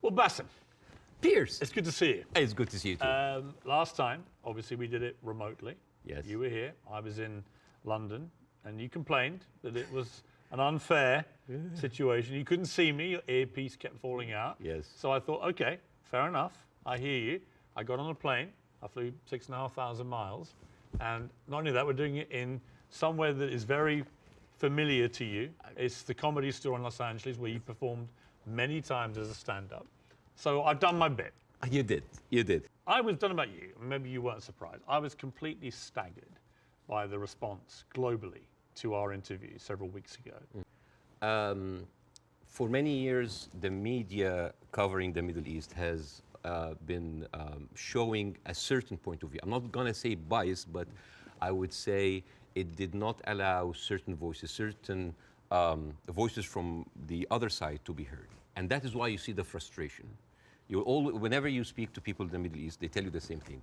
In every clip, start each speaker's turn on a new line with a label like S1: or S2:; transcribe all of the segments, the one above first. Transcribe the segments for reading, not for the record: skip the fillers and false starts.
S1: Well, Bاسم,
S2: Beirs.
S1: it's good to see you.
S2: It's good to see you too.
S1: Last time, obviously, we did it remotely.
S2: Yes.
S1: You were here. I was in London, and you complained that it was an unfair situation. You couldn't see me. Your earpiece kept falling out.
S2: Yes.
S1: So I thought, okay, fair enough. I hear you. I got on a plane. I flew 6,500 miles. And not only that, we're doing it in somewhere that is very familiar to you. It's the Comedy Store in Los Angeles, where you performed many times as a stand-up. So I've done my bit.
S2: You did. You did.
S1: I was done about you. Maybe you weren't surprised. I was completely staggered by the response globally to our interview several weeks ago.
S2: For many years, the media covering the Middle East has been showing a certain point of view. I'm not going to say bias, but I would say it did not allow certain voices, certain voices from the other side to be heard. And that is why you see the frustration. Whenever you speak to people in the Middle East, they tell you the same thing.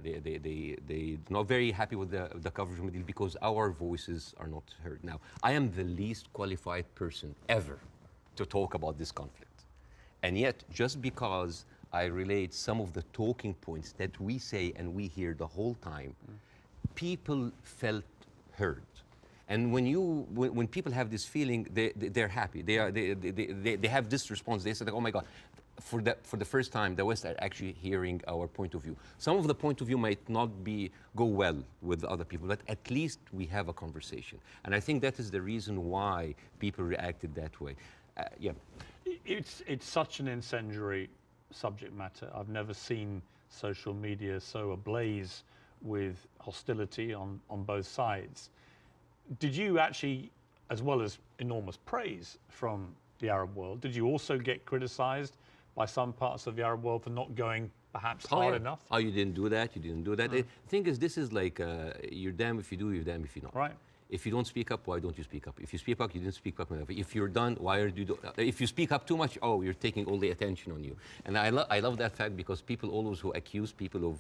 S2: They're not very happy with the coverage of the Middle East because our voices are not heard. Now, I am the least qualified person ever to talk about this conflict. And yet, just because I relate some of the talking points that we say and we hear the whole time, people felt heard. And when people have this feeling, they're happy. They have this response. They say, "Oh my God." For the first time, the West are actually hearing our point of view. Some of the point of view might not go well with other people, but at least we have a conversation. And I think that is the reason why people reacted that way. Yeah.
S1: It's such an incendiary subject matter. I've never seen social media so ablaze with hostility on both sides. Did you actually, as well as enormous praise from the Arab world, did you also get criticized by some parts of the Arab world for not going perhaps hard enough?
S2: Oh, you didn't do that, you didn't do that. The thing is, this is like, you're damned if you do, you're damned if you don't.
S1: Right.
S2: If you don't speak up, why don't you speak up? If you speak up, you didn't speak up enough. If you're done, why are you if you speak up too much, oh, you're taking all the attention on you. And I love that fact, because people always who accuse people of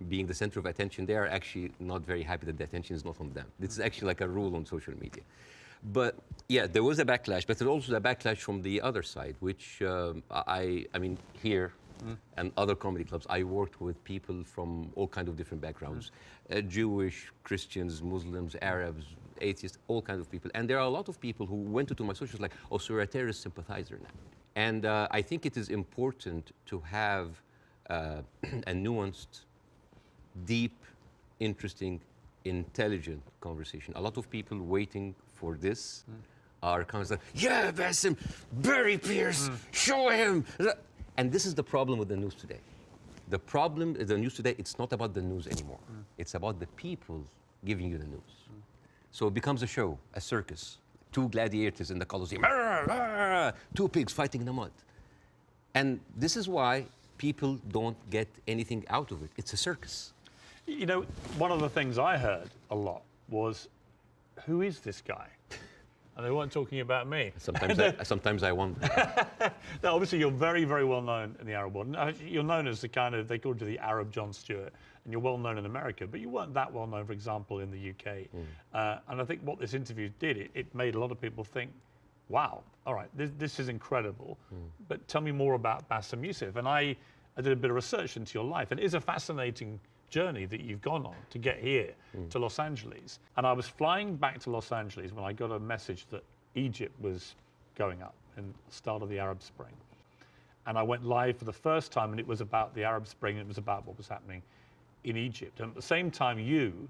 S2: being the center of attention, they are actually not very happy that the attention is not on them. This is actually like a rule on social media. But yeah, there was a backlash, but there's also a backlash from the other side, which I mean, here and other comedy clubs, I worked with people from all kinds of different backgrounds, Jewish, Christians, Muslims, Arabs, atheists, all kinds of people. And there are a lot of people who went into my socials like, oh, so you're a terrorist sympathizer now. And I think it is important to have a nuanced, deep, interesting, intelligent conversation. A lot of people waiting for this are kind of like, yeah, Bاسم, bury Beirs, show him. And this is the problem with the news today. The problem is the news today, it's not about the news anymore. It's about the people giving you the news. So it becomes a show, a circus. Two gladiators in the Colosseum, two pigs fighting in the mud. And this is why people don't get anything out of it. It's a circus.
S1: You know, one of the things I heard a lot was, who is this guy? And they weren't talking about me.
S2: Sometimes I wonder.
S1: Now, obviously, you're very, very well known in the Arab world. You're known as the kind of, they called you the Arab Jon Stewart, and you're well known in America, but you weren't that well known, for example, in the UK. And I think what this interview did, it made a lot of people think, wow, all right, this is incredible, but tell me more about Bاسm Youssef. And I did a bit of research into your life, and it is a fascinating journey that you've gone on to get here to Los Angeles. And I was flying back to Los Angeles when I got a message that Egypt was going up in the start of the Arab Spring. And I went live for the first time, and it was about the Arab Spring, and it was about what was happening in Egypt. And at the same time, you,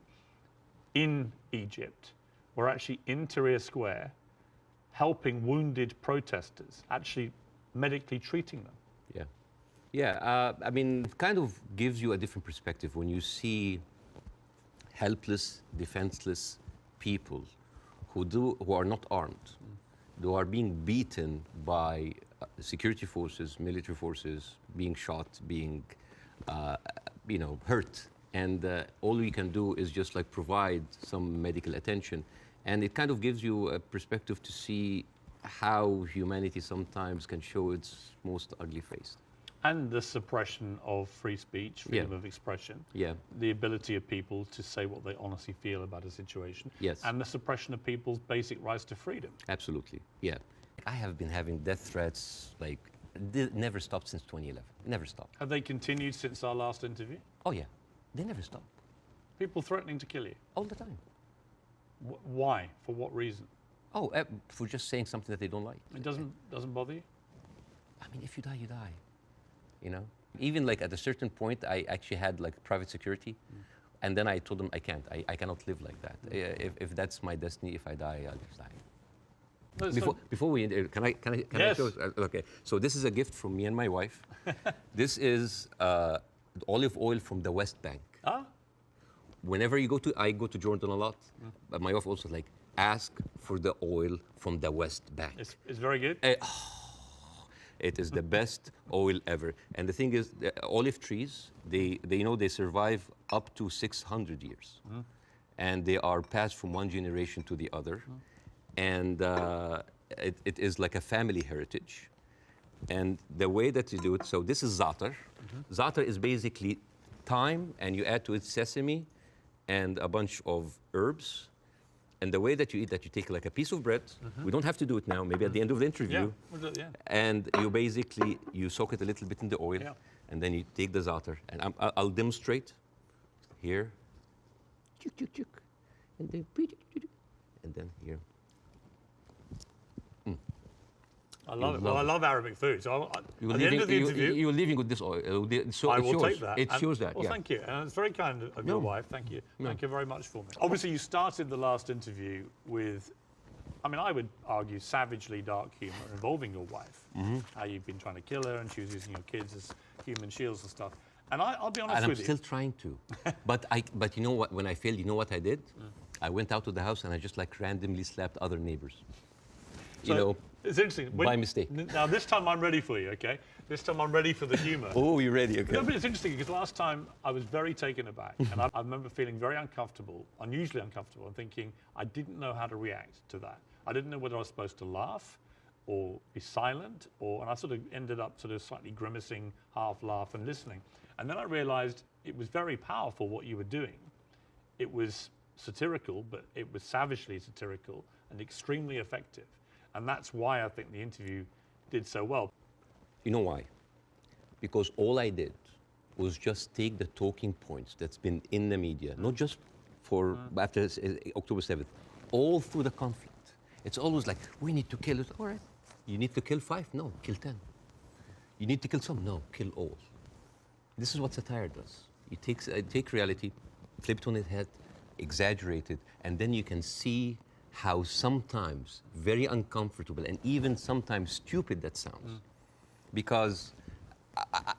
S1: in Egypt, were actually in Tahrir Square helping wounded protesters, actually medically treating them.
S2: Yeah. Yeah, I mean, it kind of gives you a different perspective when you see helpless, defenseless people who are not armed, who are being beaten by security forces, military forces, being shot, being, hurt. And all we can do is just like provide some medical attention. And it kind of gives you a perspective to see how humanity sometimes can show its most ugly face.
S1: And the suppression of free speech, freedom of expression.
S2: Yeah.
S1: The ability of people to say what they honestly feel about a situation.
S2: Yes.
S1: And the suppression of people's basic rights to freedom.
S2: Absolutely, yeah. I have been having death threats like never stopped since 2011. Never stopped.
S1: Have they continued since our last interview?
S2: Oh yeah, they never stopped.
S1: People threatening to kill you?
S2: All the time.
S1: Why? For what reason?
S2: Oh, for just saying something that they don't like.
S1: It doesn't bother you?
S2: I mean, if you die, you die. You know? Even like at a certain point, I actually had like private security. And then I told them I can't. I cannot live like that. If that's my destiny, if I die, I'll just die. Before we end, can I
S1: Yes.
S2: show? Okay. So this is a gift from me and my wife. This is olive oil from the West Bank.
S1: Ah?
S2: Whenever I go to Jordan a lot, but my wife also like ask for the oil from the West Bank.
S1: It's very good.
S2: It is the best oil ever. And the thing is, the olive trees, they survive up to 600 years. And they are passed from one generation to the other. And it is like a family heritage. And the way that you do it, so this is za'atar. Za'atar is basically thyme, and you add to it sesame and a bunch of herbs. And the way that you eat that, you take like a piece of bread. We don't have to do it now, maybe at the end of the interview.
S1: Yeah, we'll do it, yeah.
S2: And you soak it a little bit in the oil, and then you take the za'atar. And I'll demonstrate here. Chuk, chuk, chuk. And then here.
S1: I love it. Well, I love Arabic food. So at the end of the interview,
S2: you're leaving with this oil. So
S1: I will take that.
S2: It shows that.
S1: Well, thank you. And it's very kind of your wife. Thank you. Thank you very much for me. Obviously, you started the last interview with, I mean, I would argue savagely dark humour involving your wife. How you've been trying to kill her and she was using your kids as human shields and stuff. And I'll be honest with you.
S2: And I'm still trying to. But you know what? When I failed, you know what I did? I went out to the house and I just like randomly slapped other neighbors.
S1: So,
S2: you know,
S1: it's interesting.
S2: By mistake.
S1: Now, this time I'm ready for you, okay? This time I'm ready for the humour.
S2: Oh, you're ready, okay.
S1: No, but it's interesting because last time I was very taken aback and I remember feeling very uncomfortable, unusually uncomfortable, and thinking I didn't know how to react to that. I didn't know whether I was supposed to laugh or be silent, and I sort of ended up sort of slightly grimacing, half laugh and listening. And then I realised it was very powerful what you were doing. It was satirical, but it was savagely satirical and extremely effective. And that's why I think the interview did so well.
S2: You know why? Because all I did was just take the talking points that's been in the media, not just for after October 7th, all through the conflict. It's always like, we need to kill it. All right. You need to kill 5? No, kill 10. You need to kill some? No, kill all. This is what satire does. You take reality, flip it on its head, exaggerate it, and then you can see how sometimes very uncomfortable and even sometimes stupid that sounds. Because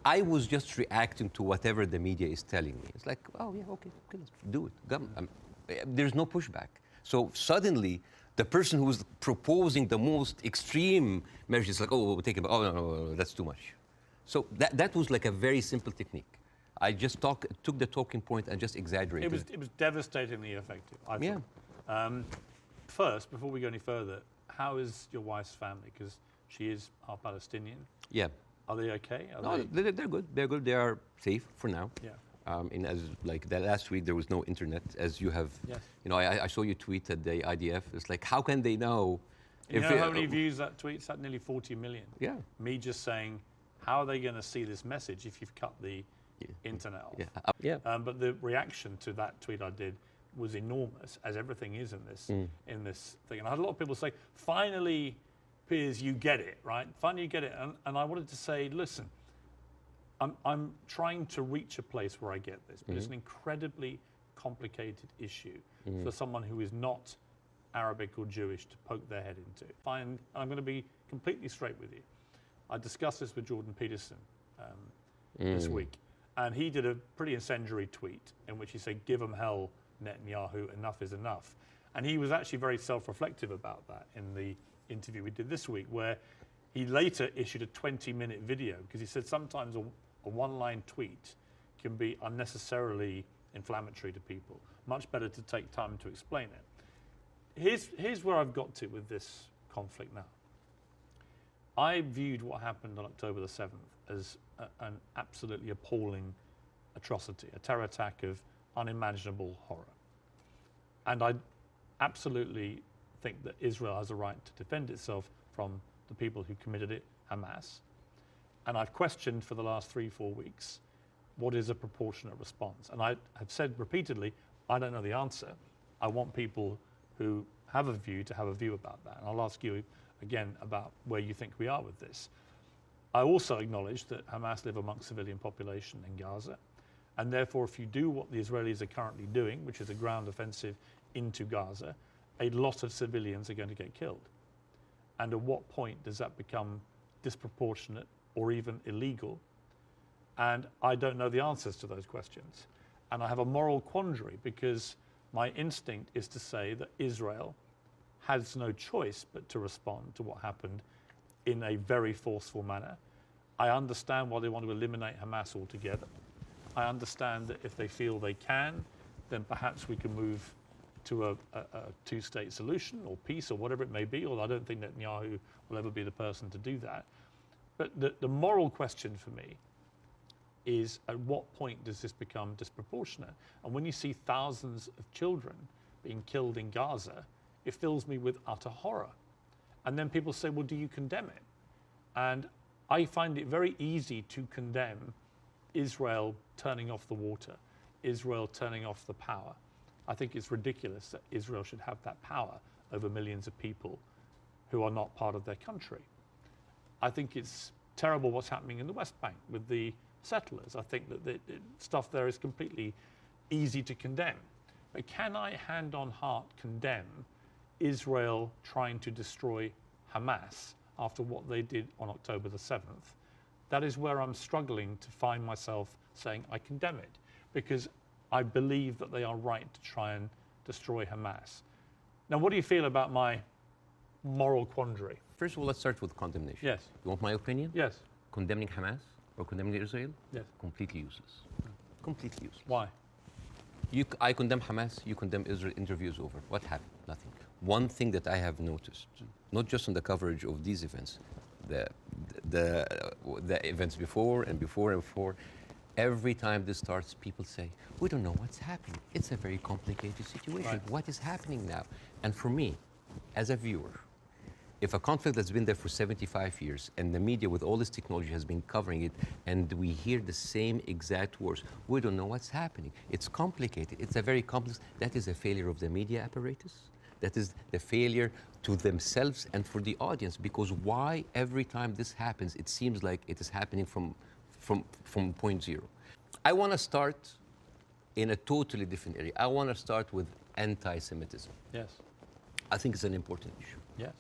S2: I was just reacting to whatever the media is telling me. It's like, oh yeah, okay, let's do it. There's no pushback. So suddenly, the person who's proposing the most extreme measures is like, oh, we'll take it, oh no, that's too much. So that was like a very simple technique. I just took the talking point and just exaggerated it.
S1: It was devastatingly effective, I thought.
S2: Yeah.
S1: First, before we go any further, how is your wife's family? Because she is half Palestinian.
S2: Yeah.
S1: Are they okay?
S2: They're good. They're good. They are safe for now.
S1: Yeah.
S2: And as like that last week, there was no internet, as you have.
S1: Yes.
S2: You know, I saw you tweet at the IDF. It's like, how can they know?
S1: You know how many views that tweet's had? Nearly 40 million.
S2: Yeah.
S1: Me just saying, how are they going to see this message if you've cut the internet off?
S2: Yeah.
S1: But the reaction to that tweet I did was enormous, as everything is in this thing. And I had a lot of people say, finally, Piers, you get it, right? Finally, you get it. And I wanted to say, listen, I'm trying to reach a place where I get this, but it's an incredibly complicated issue for someone who is not Arabic or Jewish to poke their head into. I'm going to be completely straight with you. I discussed this with Jordan Peterson this week, and he did a pretty incendiary tweet in which he said, give them hell, Netanyahu, enough is enough. And he was actually very self-reflective about that in the interview we did this week, where he later issued a 20-minute video because he said sometimes a one-line tweet can be unnecessarily inflammatory to people. Much better to take time to explain it. Here's where I've got to with this conflict now. I viewed what happened on October the 7th as an absolutely appalling atrocity, a terror attack of unimaginable horror. And I absolutely think that Israel has a right to defend itself from the people who committed it, Hamas. And I've questioned for the last 3-4 weeks, what is a proportionate response? And I have said repeatedly, I don't know the answer. I want people who have a view to have a view about that. And I'll ask you again about where you think we are with this. I also acknowledge that Hamas live amongst civilian population in Gaza. And therefore, if you do what the Israelis are currently doing, which is a ground offensive into Gaza, a lot of civilians are going to get killed. And at what point does that become disproportionate or even illegal? And I don't know the answers to those questions. And I have a moral quandary because my instinct is to say that Israel has no choice but to respond to what happened in a very forceful manner. I understand why they want to eliminate Hamas altogether. I understand that if they feel they can, then perhaps we can move to a two-state solution or peace or whatever it may be, although I don't think Netanyahu will ever be the person to do that. But the moral question for me is, at what point does this become disproportionate? And when you see thousands of children being killed in Gaza, it fills me with utter horror. And then people say, well, do you condemn it? And I find it very easy to condemn Israel turning off the water, Israel turning off the power. I think it's ridiculous that Israel should have that power over millions of people who are not part of their country. I think it's terrible what's happening in the West Bank with the settlers. I think that the stuff there is completely easy to condemn. But can I, hand on heart, condemn Israel trying to destroy Hamas after what they did on October the 7th? That is where I'm struggling to find myself saying I condemn it, because I believe that they are right to try and destroy Hamas. Now, what do you feel about my moral quandary?
S2: First of all, let's start with condemnation.
S1: Yes.
S2: You want my opinion?
S1: Yes.
S2: Condemning Hamas or condemning Israel?
S1: Yes.
S2: Completely useless. Completely useless.
S1: Why?
S2: I condemn Hamas, you condemn Israel, interview is over. What happened? Nothing. One thing that I have noticed, not just on the coverage of these events, the events before and before and before, every time this starts, people say, we don't know what's happening. It's a very complicated situation.
S1: Right.
S2: What is happening now? And for me, as a viewer, if a conflict that's been there for 75 years and the media with all this technology has been covering it and we hear the same exact words, we don't know what's happening. It's complicated. It's a very complex. That is a failure of the media apparatus. That is the failure to themselves and for the audience, because why every time this happens, it seems like it is happening from point zero. I want to start in a totally different area. I want to start with anti-Semitism.
S1: Yes.
S2: I think it's an important issue.
S1: Yes.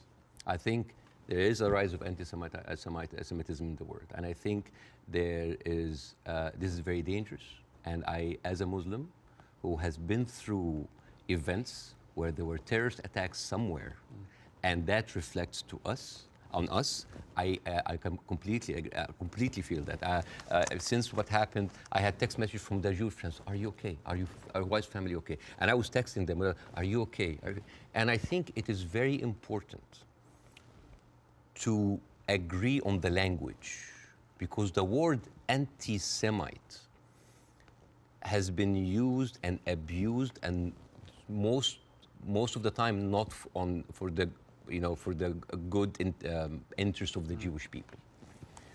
S2: I think there is a rise of anti-Semitism in the world, and I think there is. This is very dangerous. And I, as a Muslim, who has been through events where there were terrorist attacks somewhere, and that reflects to us, on us, I can completely feel that. Since what happened, I had text messages from the Jewish friends. Are you okay? Are your wife's family okay? And I was texting them, are you okay? And I think it is very important to agree on the language, because the word anti-Semite has been used and abused, and most of the time not for the good interest of the Jewish people.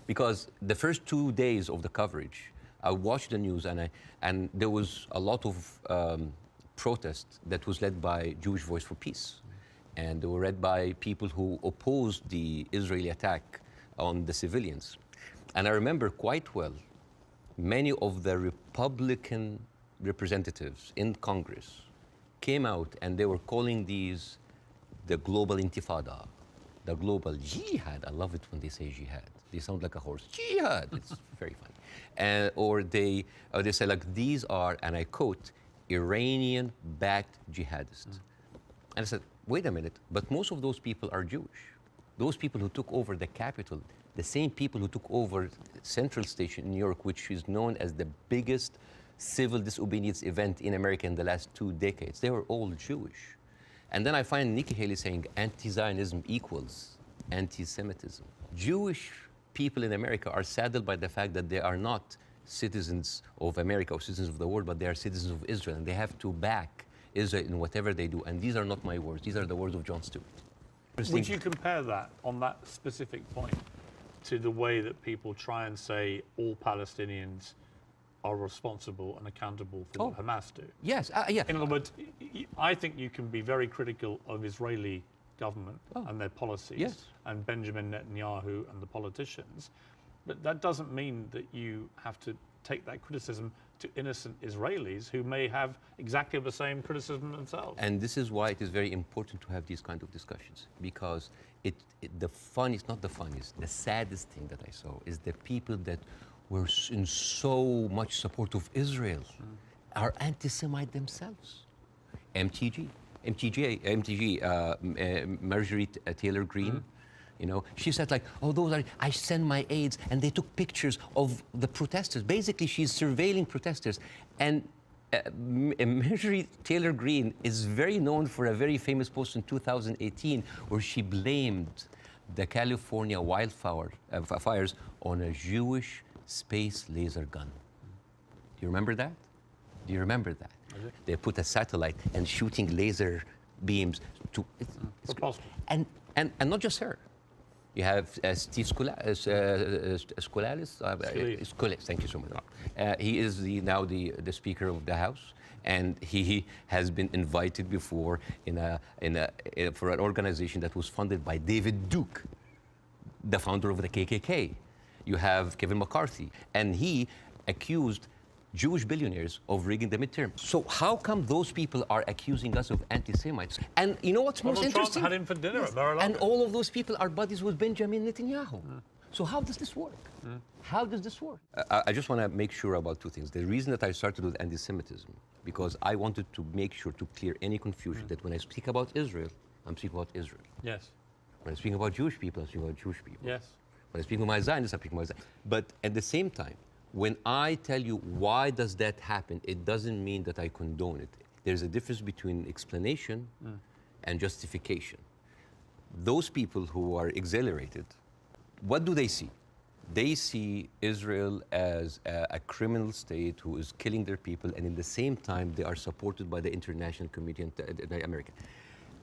S2: Because the first 2 days of the coverage, I watched the news and there was a lot of protest that was led by Jewish Voice for Peace. And they were led by people who opposed the Israeli attack on the civilians. And I remember quite well, many of the Republican representatives in Congress came out and they were calling these the global intifada, the global jihad. I love it when they say jihad. They sound like a horse. Jihad. It's very funny. Or they say, like, these are, and I quote, Iranian-backed jihadists. And I said, wait a minute, but most of those people are Jewish. Those people who took over the Capitol, the same people who took over Central Station in New York, which is known as the biggest civil disobedience event in America in the last 2 decades, they were all Jewish. And then I find Nikki Haley saying anti-Zionism equals anti-Semitism. Jewish people in America are saddled by the fact that they are not citizens of America or citizens of the world, but they are citizens of Israel, and they have to back Israel in whatever they do. And these are not my words. These are the words of Jon Stewart.
S1: Would you compare that, on that specific point, to the way that people try and say all Palestinians are responsible and accountable for what Hamas do.
S2: Yes, yeah.
S1: In other words, I think you can be very critical of Israeli government and their policies and Benjamin Netanyahu and the politicians, but that doesn't mean that you have to take that criticism to innocent Israelis who may have exactly the same criticism themselves.
S2: And this is why it is very important to have these kind of discussions, because the funniest, not the funniest, the saddest thing that I saw is the people that were in so much support of Israel are anti-Semite themselves. MTG, Marjorie Taylor Greene, you know, she said like, oh, those are, I send my aides, and they took pictures of the protesters. Basically, she's surveilling protesters. And Marjorie Taylor Greene is very known for a very famous post in 2018 where she blamed the California fires on a Jewish space laser gun. Do you remember that? Do you remember that? They put a satellite and shooting laser beams to... It's
S1: possible.
S2: And not just her. You have Steve Sculalis, thank you so much. He is now the Speaker of the House, and he has been invited before for an organization that was funded by David Duke, the founder of the KKK. You have Kevin McCarthy, and he accused Jewish billionaires of rigging the midterm. So how come those people are accusing us of anti-Semites? And you know what's most interesting?
S1: Trump had him for dinner at Mar-a-Lago.
S2: And all of those people are buddies with Benjamin Netanyahu. So how does this work? How does this work? I just want to make sure about two things. The reason that I started with anti-Semitism, because I wanted to make sure to clear any confusion that when I speak about Israel, I'm speaking about Israel.
S1: Yes.
S2: When I speak about Jewish people, I'm speaking about Jewish people.
S1: Yes.
S2: When I speak about my Zionists, I'm speaking about Zionists. But at the same time, when I tell you why does that happen, it doesn't mean that I condone it. There's a difference between explanation and justification. Those people who are exhilarated, what do they see? They see Israel as a criminal state who is killing their people, and in the same time, they are supported by the international community and America.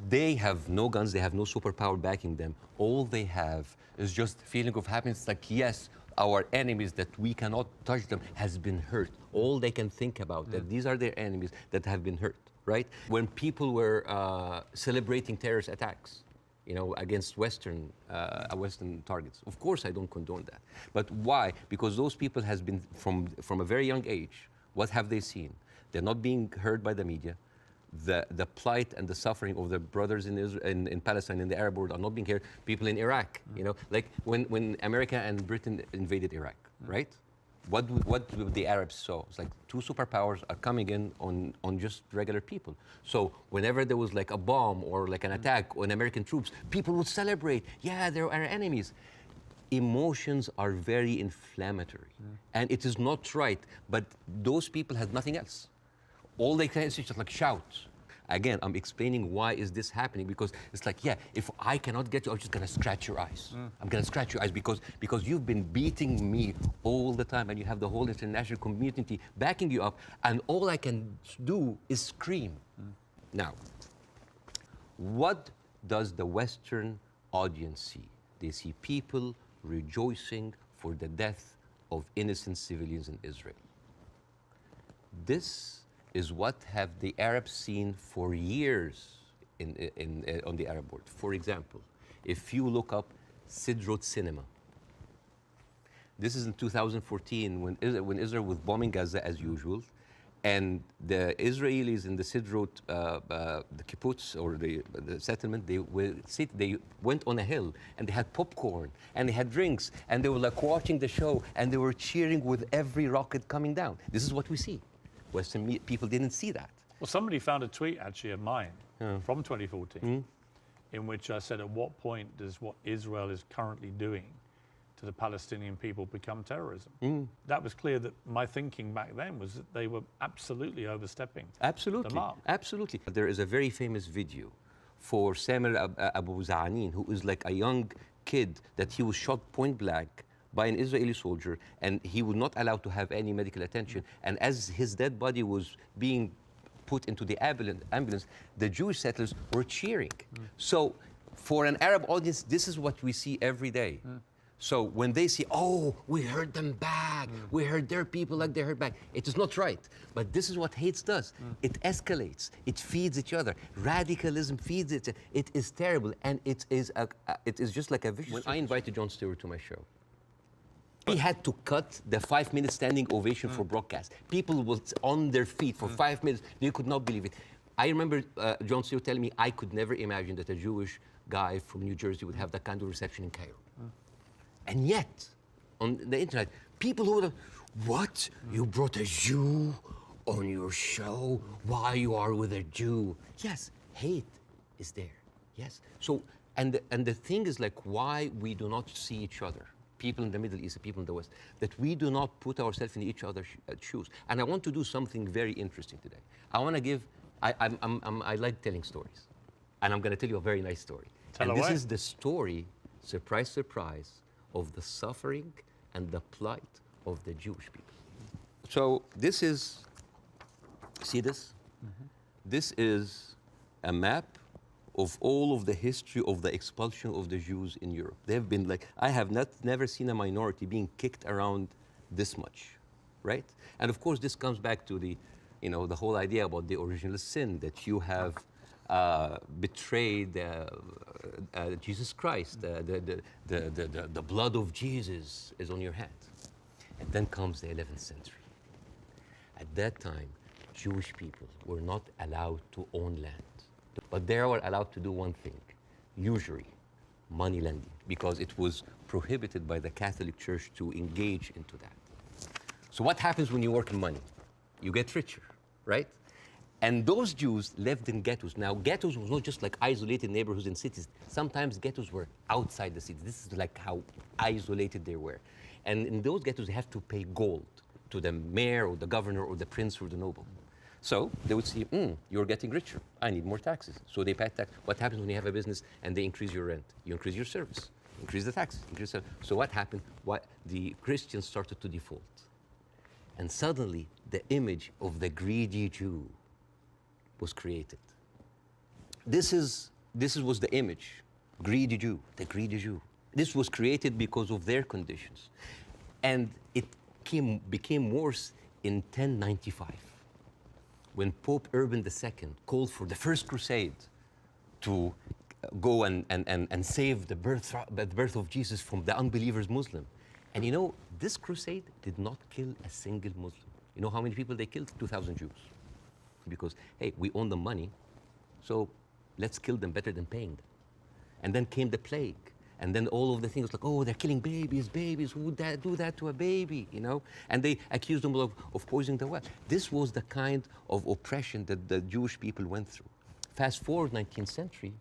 S2: They have no guns, they have no superpower backing them. All they have is just a feeling of happiness, like, yes, our enemies that we cannot touch them has been hurt. All they can think about, that these are their enemies that have been hurt, right? When people were celebrating terrorist attacks, you know, against Western targets. Of course, I don't condone that. But why? Because those people has been, from a very young age, what have they seen? They're not being heard by the media. The plight and the suffering of the brothers in Israel, in Palestine, in the Arab world are not being heard. People in Iraq, you know, like when America and Britain invaded Iraq, right? What the Arabs saw? It's like two superpowers are coming in on just regular people. So whenever there was like a bomb or like an attack on American troops, people would celebrate. Yeah, they're our enemies. Emotions are very inflammatory, and it is not right. But those people had nothing else. All they can is just like shout. Again, I'm explaining why is this happening, because it's like, yeah, if I cannot get you, I'm just gonna scratch your eyes. I'm gonna scratch your eyes because you've been beating me all the time, and you have the whole international community backing you up, and all I can do is scream. Now, what does the Western audience see? They see people rejoicing for the death of innocent civilians in Israel. This is what have the Arabs seen for years on the Arab world. For example, if you look up Sidrot Cinema, this is in 2014 when Israel was bombing Gaza as usual, and the Israelis in the Sidrot, the kibbutz or the settlement, they went on a hill and they had popcorn and they had drinks and they were like watching the show and they were cheering with every rocket coming down. This is what we see. Western people didn't see that.
S1: Well, somebody found a tweet actually of mine from 2014 in which I said, at what point does what Israel is currently doing to the Palestinian people become terrorism? That was clear that my thinking back then was that they were absolutely overstepping the mark.
S2: Absolutely. There is a very famous video for Samer Abu Za'anin, who is like a young kid that he was shot point blank by an Israeli soldier, and he was not allowed to have any medical attention. And as his dead body was being put into the ambulance, the Jewish settlers were cheering. So for an Arab audience, this is what we see every day. So when they say, oh, we heard them back, we heard their people like they heard back, it is not right. But this is what hate does. It escalates, it feeds each other. Radicalism feeds it. It is terrible, and it is just like a vicious. When I invited Jon Stewart to my show, he had to cut the 5-minute standing ovation for broadcast. People were on their feet for 5 minutes. They could not believe it. I remember Jon Stewart telling me, I could never imagine that a Jewish guy from New Jersey would have that kind of reception in Cairo. And yet, on the internet, people who would, what? You brought a Jew on your show? Why you are with a Jew? Yes, hate is there. Yes. So, and the thing is like why we do not see each other. People in the Middle East, people in the West, that we do not put ourselves in each other's shoes. And I want to do something very interesting today. I want to give, I like telling stories. And I'm going to tell you a very nice story.
S1: Tell
S2: and
S1: away.
S2: This is the story, surprise, surprise, of the suffering and the plight of the Jewish people. So this is, see this? This is a map of all of the history of the expulsion of the Jews in Europe. They've been like, I have never seen a minority being kicked around this much, right? And of course, this comes back to the, the whole idea about the original sin, that you have betrayed Jesus Christ. The blood of Jesus is on your hand. And then comes the 11th century. At that time, Jewish people were not allowed to own land. But they were allowed to do one thing, usury, money lending, because it was prohibited by the Catholic Church to engage into that. So what happens when you work in money? You get richer, right? And those Jews lived in ghettos. Now, ghettos was not just like isolated neighborhoods in cities. Sometimes ghettos were outside the city. This is like how isolated they were. And in those ghettos, they have to pay gold to the mayor or the governor or the prince or the noble. So they would see, you're getting richer. I need more taxes. So they pay tax. What happens when you have a business and they increase your rent? You increase your service, increase the taxes. So what happened? The Christians started to default. And suddenly, the image of the greedy Jew was created. This was the image, greedy Jew, the greedy Jew. This was created because of their conditions. And it became worse in 1095. When Pope Urban II called for the first crusade to go and save the birth of Jesus from the unbelievers Muslim. And this crusade did not kill a single Muslim. You know how many people they killed? 2,000 Jews. Because, hey, we own the money, so let's kill them better than paying them. And then came the plague. And then all of the things like, oh, they're killing babies, who would do that to a baby, And they accused them of poisoning the well. This was the kind of oppression that the Jewish people went through. Fast forward 19th century,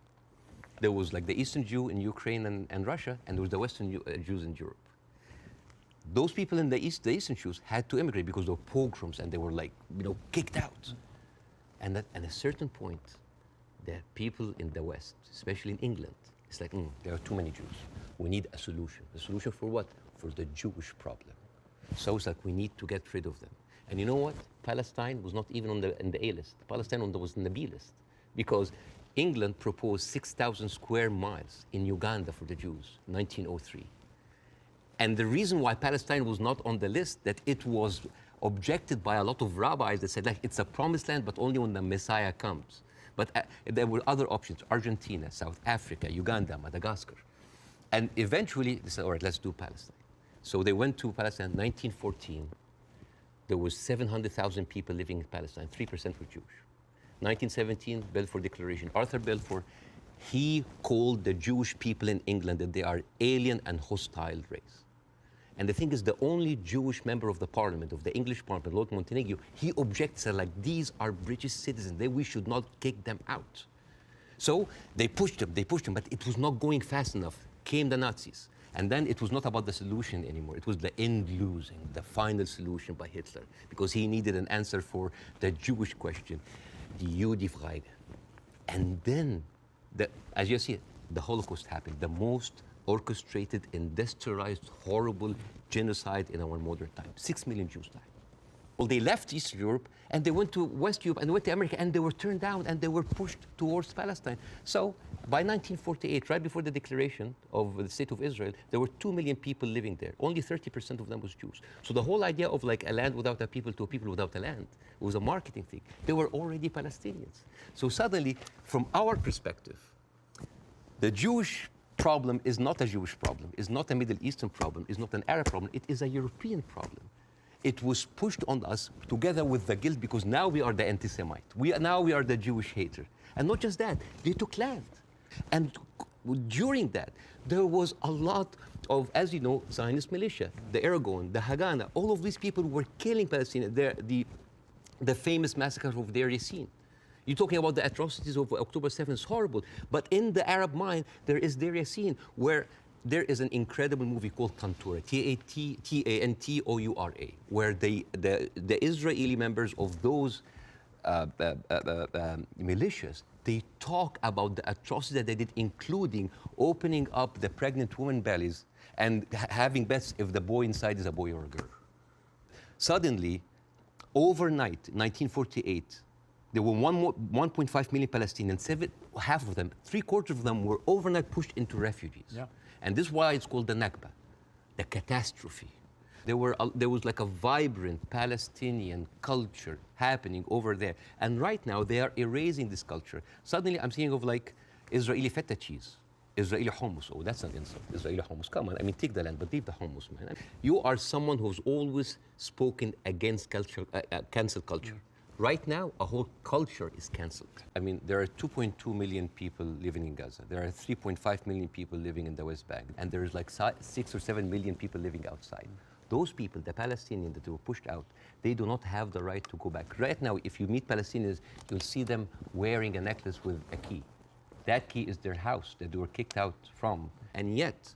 S2: there was like the Eastern Jew in Ukraine and Russia, and there was the Western Jews in Europe. Those people in the Eastern Jews had to immigrate because of pogroms, and they were like, kicked out. And at a certain point, the people in the West, especially in England, it's like, there are too many Jews. We need a solution. A solution for what? For the Jewish problem. So it's like we need to get rid of them. And you know what? Palestine was not even in the A list. Palestine was in the B list. Because England proposed 6,000 square miles in Uganda for the Jews, 1903. And the reason why Palestine was not on the list, that it was objected by a lot of rabbis that said, like, it's a promised land, but only when the Messiah comes. But there were other options, Argentina, South Africa, Uganda, Madagascar. And eventually, they said, all right, let's do Palestine. So they went to Palestine in 1914. There was 700,000 people living in Palestine, 3% were Jewish. 1917, Balfour Declaration. Arthur Balfour, he called the Jewish people in England that they are alien and hostile race. And the thing is, the only Jewish member of the parliament, of the English parliament, Lord Montenegro, he objects, like, these are British citizens, we should not kick them out. So they pushed them, but it was not going fast enough. Came the Nazis. And then it was not about the solution anymore. It was the end losing, the final solution by Hitler, because he needed an answer for the Jewish question, the Judifrage. And then, as you see, the Holocaust happened, the most orchestrated, industrialized, horrible genocide in our modern time. 6 million Jews died. Well, they left Eastern Europe and they went to West Europe and they went to America and they were turned down and they were pushed towards Palestine. So by 1948, right before the declaration of the State of Israel, there were 2 million people living there. Only 30% of them was Jews. So the whole idea of like a land without a people to a people without a land was a marketing thing. They were already Palestinians. So suddenly, from our perspective, the Jewish problem is not a Jewish problem, is not a Middle Eastern problem, is not an Arab problem, it is a European problem. It was pushed on us together with the guilt because now we are the anti-Semite. Now we are the Jewish hater. And not just that, they took land. And during that, there was a lot of, as you know, Zionist militia, the Aragon, the Haganah, all of these people were killing Palestinians. The famous massacre of Deir Yassin. You're talking about the atrocities of October 7th, it's horrible. But in the Arab mind, there is Deir Yassin, where there is an incredible movie called Tantoura, T-A-N-T-O-U-R-A, where the Israeli members of those militias, they talk about the atrocities that they did, including opening up the pregnant women bellies and having bets if the boy inside is a boy or a girl. Suddenly, overnight, 1948, there were 1.5 million Palestinians. Half of them, 3/4 of them were overnight pushed into refugees.
S1: Yeah.
S2: And this is why it's called the Nakba, the catastrophe. There was like a vibrant Palestinian culture happening over there. And right now, they are erasing this culture. Suddenly, I'm thinking of like Israeli feta cheese, Israeli hummus. Oh, that's an insult. Israeli hummus. Come on, I mean, take the land, but leave the hummus, man. You are someone who's always spoken against culture, cancel culture. Right now, a whole culture is canceled. I mean, there are 2.2 million people living in Gaza. There are 3.5 million people living in the West Bank. And there's like 6 or 7 million people living outside. Those people, the Palestinians that were pushed out, they do not have the right to go back. Right now, if you meet Palestinians, you'll see them wearing a necklace with a key. That key is their house that they were kicked out from. And yet,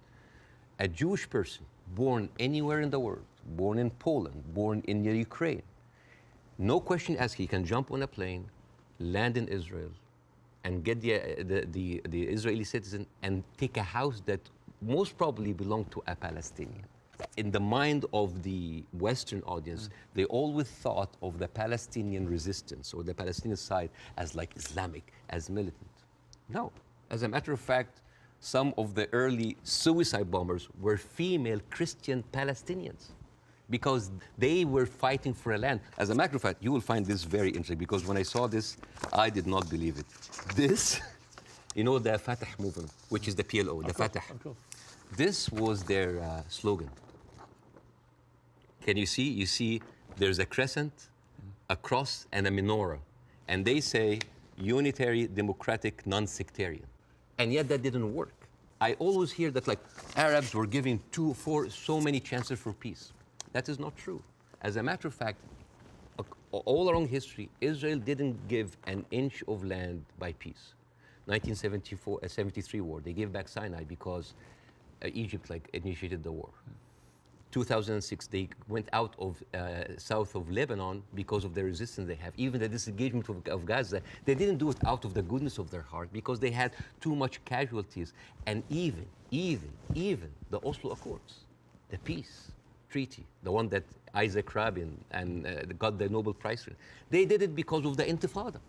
S2: a Jewish person born anywhere in the world, born in Poland, born in Ukraine, no question asked, he can jump on a plane, land in Israel, and get the Israeli citizen and take a house that most probably belonged to a Palestinian. In the mind of the Western audience, they always thought of the Palestinian resistance or the Palestinian side as like Islamic, as militant. No. As a matter of fact, some of the early suicide bombers were female Christian Palestinians, because they were fighting for a land. As a matter of fact, you will find this very interesting, because when I saw this, I did not believe it. This, you know, the Fatah movement, which is the PLO, the Fatah. This was their slogan. Can you see? You see there's a crescent, a cross, and a menorah. And they say unitary, democratic, non-sectarian. And yet that didn't work. I always hear that like Arabs were giving so many chances for peace. That is not true. As a matter of fact, all along history, Israel didn't give an inch of land by peace. 1973 war, they gave back Sinai because Egypt like initiated the war. 2006, they went out of south of Lebanon because of the resistance they have. Even the disengagement of Gaza, they didn't do it out of the goodness of their heart because they had too much casualties. And even the Oslo Accords, the peace treaty, the one that Isaac Rabin and got the Nobel Prize for, they did it because of the Intifada.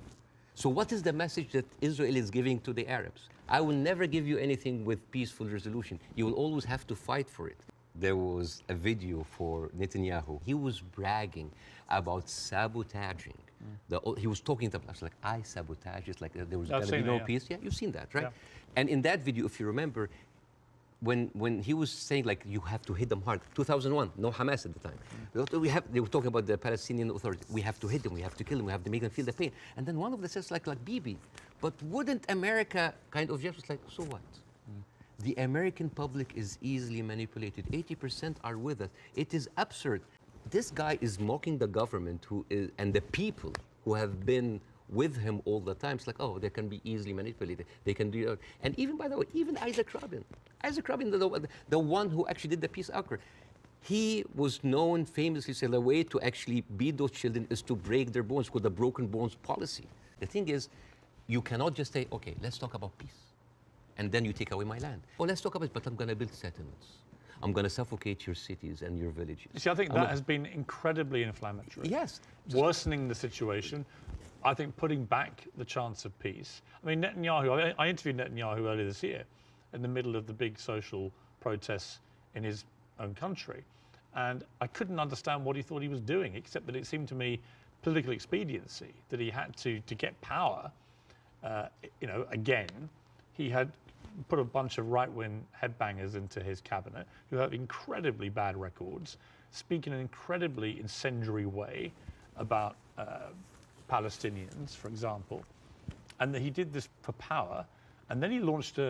S2: So what is the message that Israel is giving to the Arabs? I will never give you anything with peaceful resolution. You will always have to fight for it. There was a video for Netanyahu. He was bragging about sabotaging. He was talking to us like, I sabotage. It's like there was going to be no peace. Yeah, you've seen that, right? Yeah. And in that video, if you remember, when he was saying like you have to hit them hard, 2001, no Hamas at the time. They were talking about the Palestinian Authority. We have to hit them, we have to kill them, we have to make them feel the pain. And then one of them says like Bibi, but wouldn't America kind of just like, so what? The American public is easily manipulated. 80% are with us. It is absurd. This guy is mocking the government and the people who have been with him all the time. It's like, oh, they can be easily manipulated. They can do it. And even, by the way, even Isaac Rabin, the one who actually did the peace accord, he was known famously, said the way to actually beat those children is to break their bones, called the broken bones policy. The thing is, you cannot just say, okay, let's talk about peace. And then you take away my land. Oh, let's talk about it, but I'm going to build settlements. I'm going to suffocate your cities and your villages.
S1: See, I think that has been incredibly inflammatory.
S2: Yes.
S1: Worsening the situation. I think putting back the chance of peace. I mean, Netanyahu, I interviewed Netanyahu earlier this year in the middle of the big social protests in his own country. And I couldn't understand what he thought he was doing, except that it seemed to me political expediency, that he had to get power. Again, he had put a bunch of right-wing headbangers into his cabinet who have incredibly bad records, speak in an incredibly incendiary way about Palestinians, for example, and that he did this for power, and then he launched,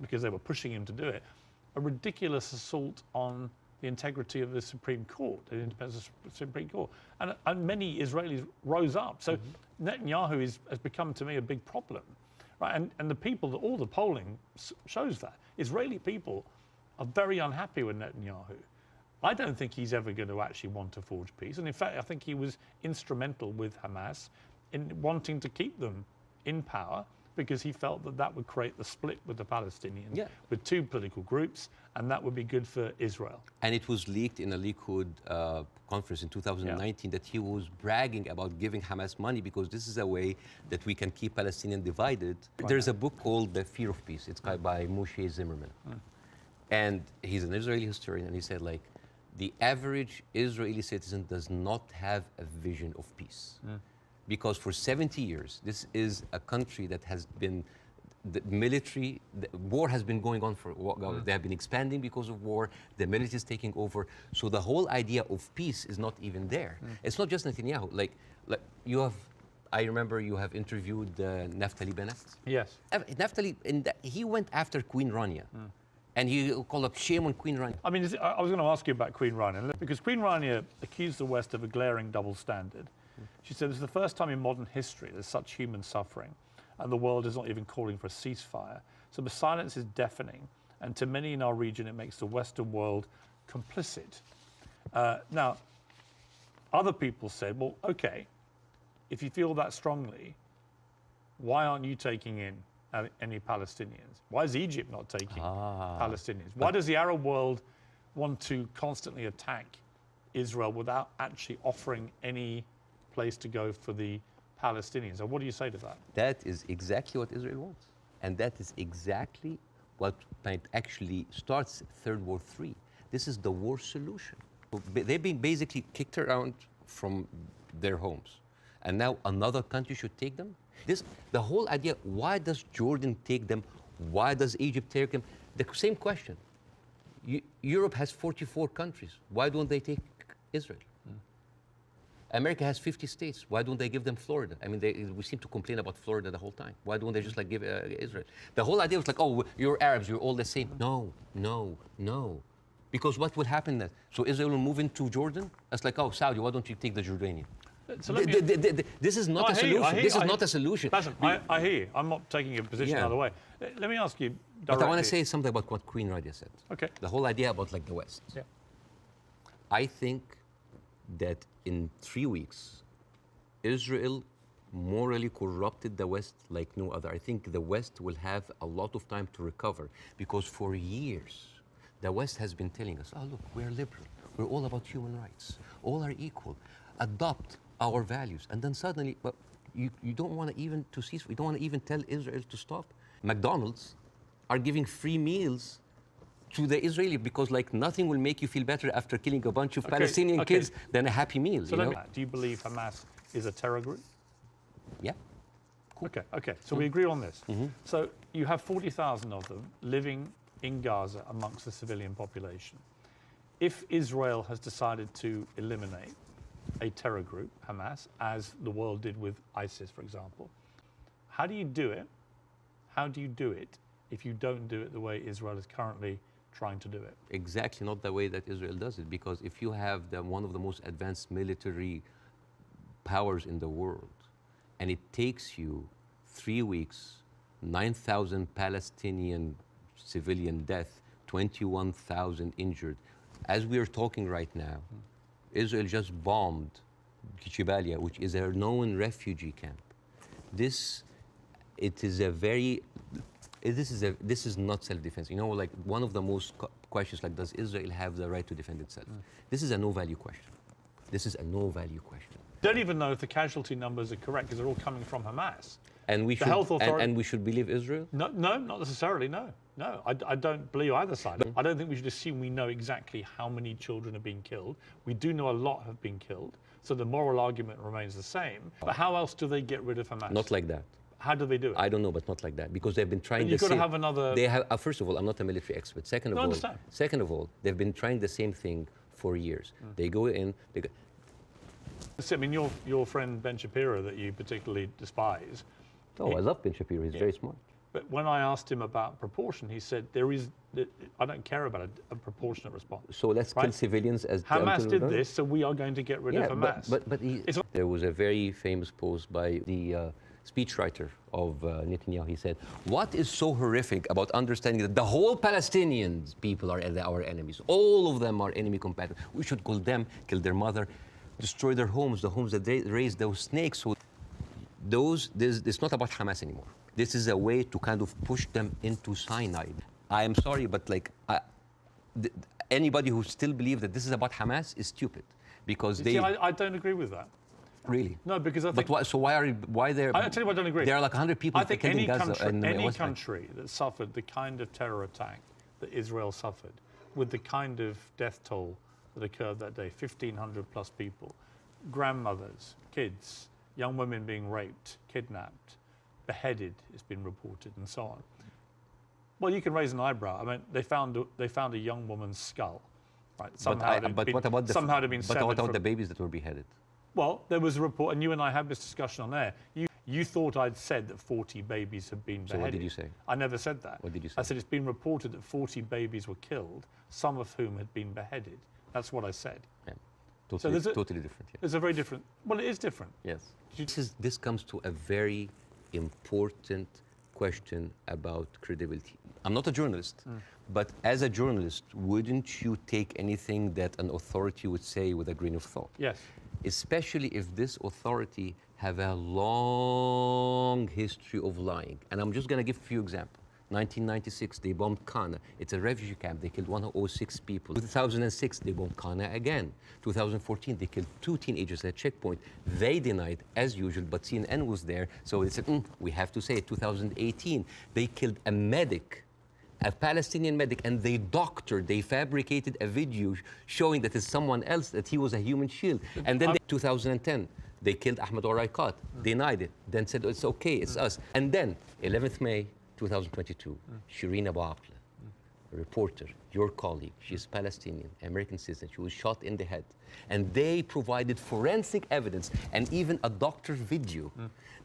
S1: because they were pushing him to do it, a ridiculous assault on the integrity of the Supreme Court, the independence of the Supreme Court. And many Israelis rose up. So Netanyahu has become, to me, a big problem. Right? And the people, all the polling shows that. Israeli people are very unhappy with Netanyahu. I don't think he's ever going to actually want to forge peace. And in fact, I think he was instrumental with Hamas in wanting to keep them in power, because he felt that that would create the split with the Palestinians, with two political groups, and that would be good for Israel.
S2: And it was leaked in a Likud conference in 2019 that he was bragging about giving Hamas money because this is a way that we can keep Palestinians divided. Right. There's a book called The Fear of Peace. It's by Moshe Zimmerman. And he's an Israeli historian, and he said, like, the average Israeli citizen does not have a vision of peace. Because for 70 years, this is a country that has been, the war has been going on for, they have been expanding because of war, the military is taking over, so the whole idea of peace is not even there. It's not just Netanyahu, like you have, I remember you have interviewed Naftali Bennett.
S1: Yes.
S2: Naftali, he went after Queen Rania. And he called up shame on Queen Rania.
S1: I mean, I was going to ask you about Queen Rania, because Queen Rania accused the West of a glaring double standard. She said, this is the first time in modern history there's such human suffering, and the world is not even calling for a ceasefire. So the silence is deafening, and to many in our region, it makes the Western world complicit. Now, other people said, well, okay, if you feel that strongly, why aren't you taking in any Palestinians? Why is Egypt not taking Palestinians? Why does the Arab world want to constantly attack Israel without actually offering any place to go for the Palestinians? And what do you say to that?
S2: That is exactly what Israel wants. And that is exactly what actually starts Third War III. This is the war solution. They've been basically kicked around from their homes. And now another country should take them? The whole idea, why does Jordan take them? Why does Egypt take them? The same question. Europe has 44 countries. Why don't they take Israel? America has 50 states. Why don't they give them Florida? I mean, we seem to complain about Florida the whole time. Why don't they just like give Israel? The whole idea was like, oh, you're Arabs, you're all the same. No, no, no. Because what will happen then? So Israel will move into Jordan? That's like, oh, Saudi, why don't you take the Jordanian?
S1: So
S2: this is not a solution. This is not a solution.
S1: Bاسم, I hear you. I'm not taking a position either way. Let me ask you directly.
S2: But I want to say something about what Queen Rania said.
S1: Okay.
S2: The whole idea about like the West.
S1: Yeah.
S2: I think that in 3 weeks, Israel morally corrupted the West like no other. I think the West will have a lot of time to recover, because for years, the West has been telling us, oh, look, we're liberal. We're all about human rights. All are equal. Adopt our values. And then suddenly, well, you don't want to even to cease. We don't want to even tell Israel to stop. McDonald's are giving free meals to the Israeli, because like nothing will make you feel better after killing a bunch of Palestinian kids than a happy meal.
S1: So do you believe Hamas is a terror group?
S2: Yeah. Cool.
S1: Okay. So we agree on this. So you have 40,000 of them living in Gaza amongst the civilian population. If Israel has decided to eliminate a terror group, Hamas, as the world did with ISIS, for example, how do you do it? How do you do it if you don't do it the way Israel is currently trying to do it?
S2: Exactly not the way that Israel does it, because if you have one of the most advanced military powers in the world, and it takes you 3 weeks, 9,000 Palestinian civilian death, 21,000 injured. As we are talking right now, Israel just bombed Jabalia, which is a known refugee camp. This is not self-defense. You know, like one of the most questions like, does Israel have the right to defend itself? This is a no-value question. This is a no-value question.
S1: Don't even know if the casualty numbers are correct because they're all coming from Hamas.
S2: And we
S1: The
S2: should,
S1: health authority-
S2: and we should believe Israel?
S1: No, not necessarily, no. No, I don't believe either side. I don't think we should assume we know exactly how many children are being killed. We do know a lot have been killed, so the moral argument remains the same. But how else do they get rid of Hamas?
S2: Not like that.
S1: How do they do it?
S2: I don't know, but not like that, because they've been trying.
S1: But you've got to have another.
S2: They have. First of all, I'm not a military expert. Second of all, they've been trying the same thing for years. They go in.
S1: I mean, your friend Ben Shapiro, that you particularly despise.
S2: Oh, I love Ben Shapiro. He's very smart.
S1: But when I asked him about proportion, he said I don't care about a proportionate response.
S2: So let's kill civilians as
S1: Hamas did this, so we are going to get rid of Hamas.
S2: But there was a very famous post by the speechwriter of Netanyahu. He said, "What is so horrific about understanding that the whole Palestinian people are our enemies? All of them are enemy combatants. We should kill them, kill their mother, destroy their homes, the homes that they raised those snakes." So it's not about Hamas anymore. This is a way to kind of push them into cyanide. I am sorry, but like anybody who still believes that this is about Hamas is stupid, because
S1: I don't agree with that.
S2: Really?
S1: No, because I think.
S2: But why they're?
S1: I tell you what I don't agree.
S2: There are like 100 people.
S1: I think
S2: killed
S1: any
S2: in Gaza
S1: country,
S2: and
S1: any country that suffered the kind of terror attack that Israel suffered, with the kind of death toll that occurred that day, 1,500 plus people, grandmothers, kids, young women being raped, kidnapped, beheaded, it's been reported, and so on. Well, you can raise an eyebrow. I mean, they found a young woman's skull, right?
S2: What about the babies that were beheaded?
S1: Well, there was a report, and you and I had this discussion on air. You thought I'd said that 40 babies had been beheaded.
S2: So what did you say?
S1: I never said that.
S2: What did you say?
S1: I said it's been reported that 40 babies were killed, some of whom had been beheaded. That's what I said.
S2: Yeah. Totally different. Yeah.
S1: There's a very different. Well, it is different.
S2: Yes. This comes to a very important question about credibility. I'm not a journalist, but as a journalist, wouldn't you take anything that an authority would say with a grain of thought?
S1: Yes.
S2: Especially if this authority have a long history of lying. And I'm just going to give a few examples. 1996, they bombed Qana. It's a refugee camp. They killed 106 people. 2006, they bombed Qana again. 2014, they killed 2 teenagers at a checkpoint. They denied, as usual, but CNN was there, so they said, we have to say it. 2018, they killed a medic, a Palestinian medic, and they fabricated a video showing that it's someone else, that he was a human shield. And then 2010, they killed Ahmed Oraiqat, denied it, then said, it's okay, it's us. And then, 11th May, 2022, Shireen Abu Akleh, a reporter, your colleague, she's Palestinian, American citizen, she was shot in the head. And they provided forensic evidence and even a doctor's video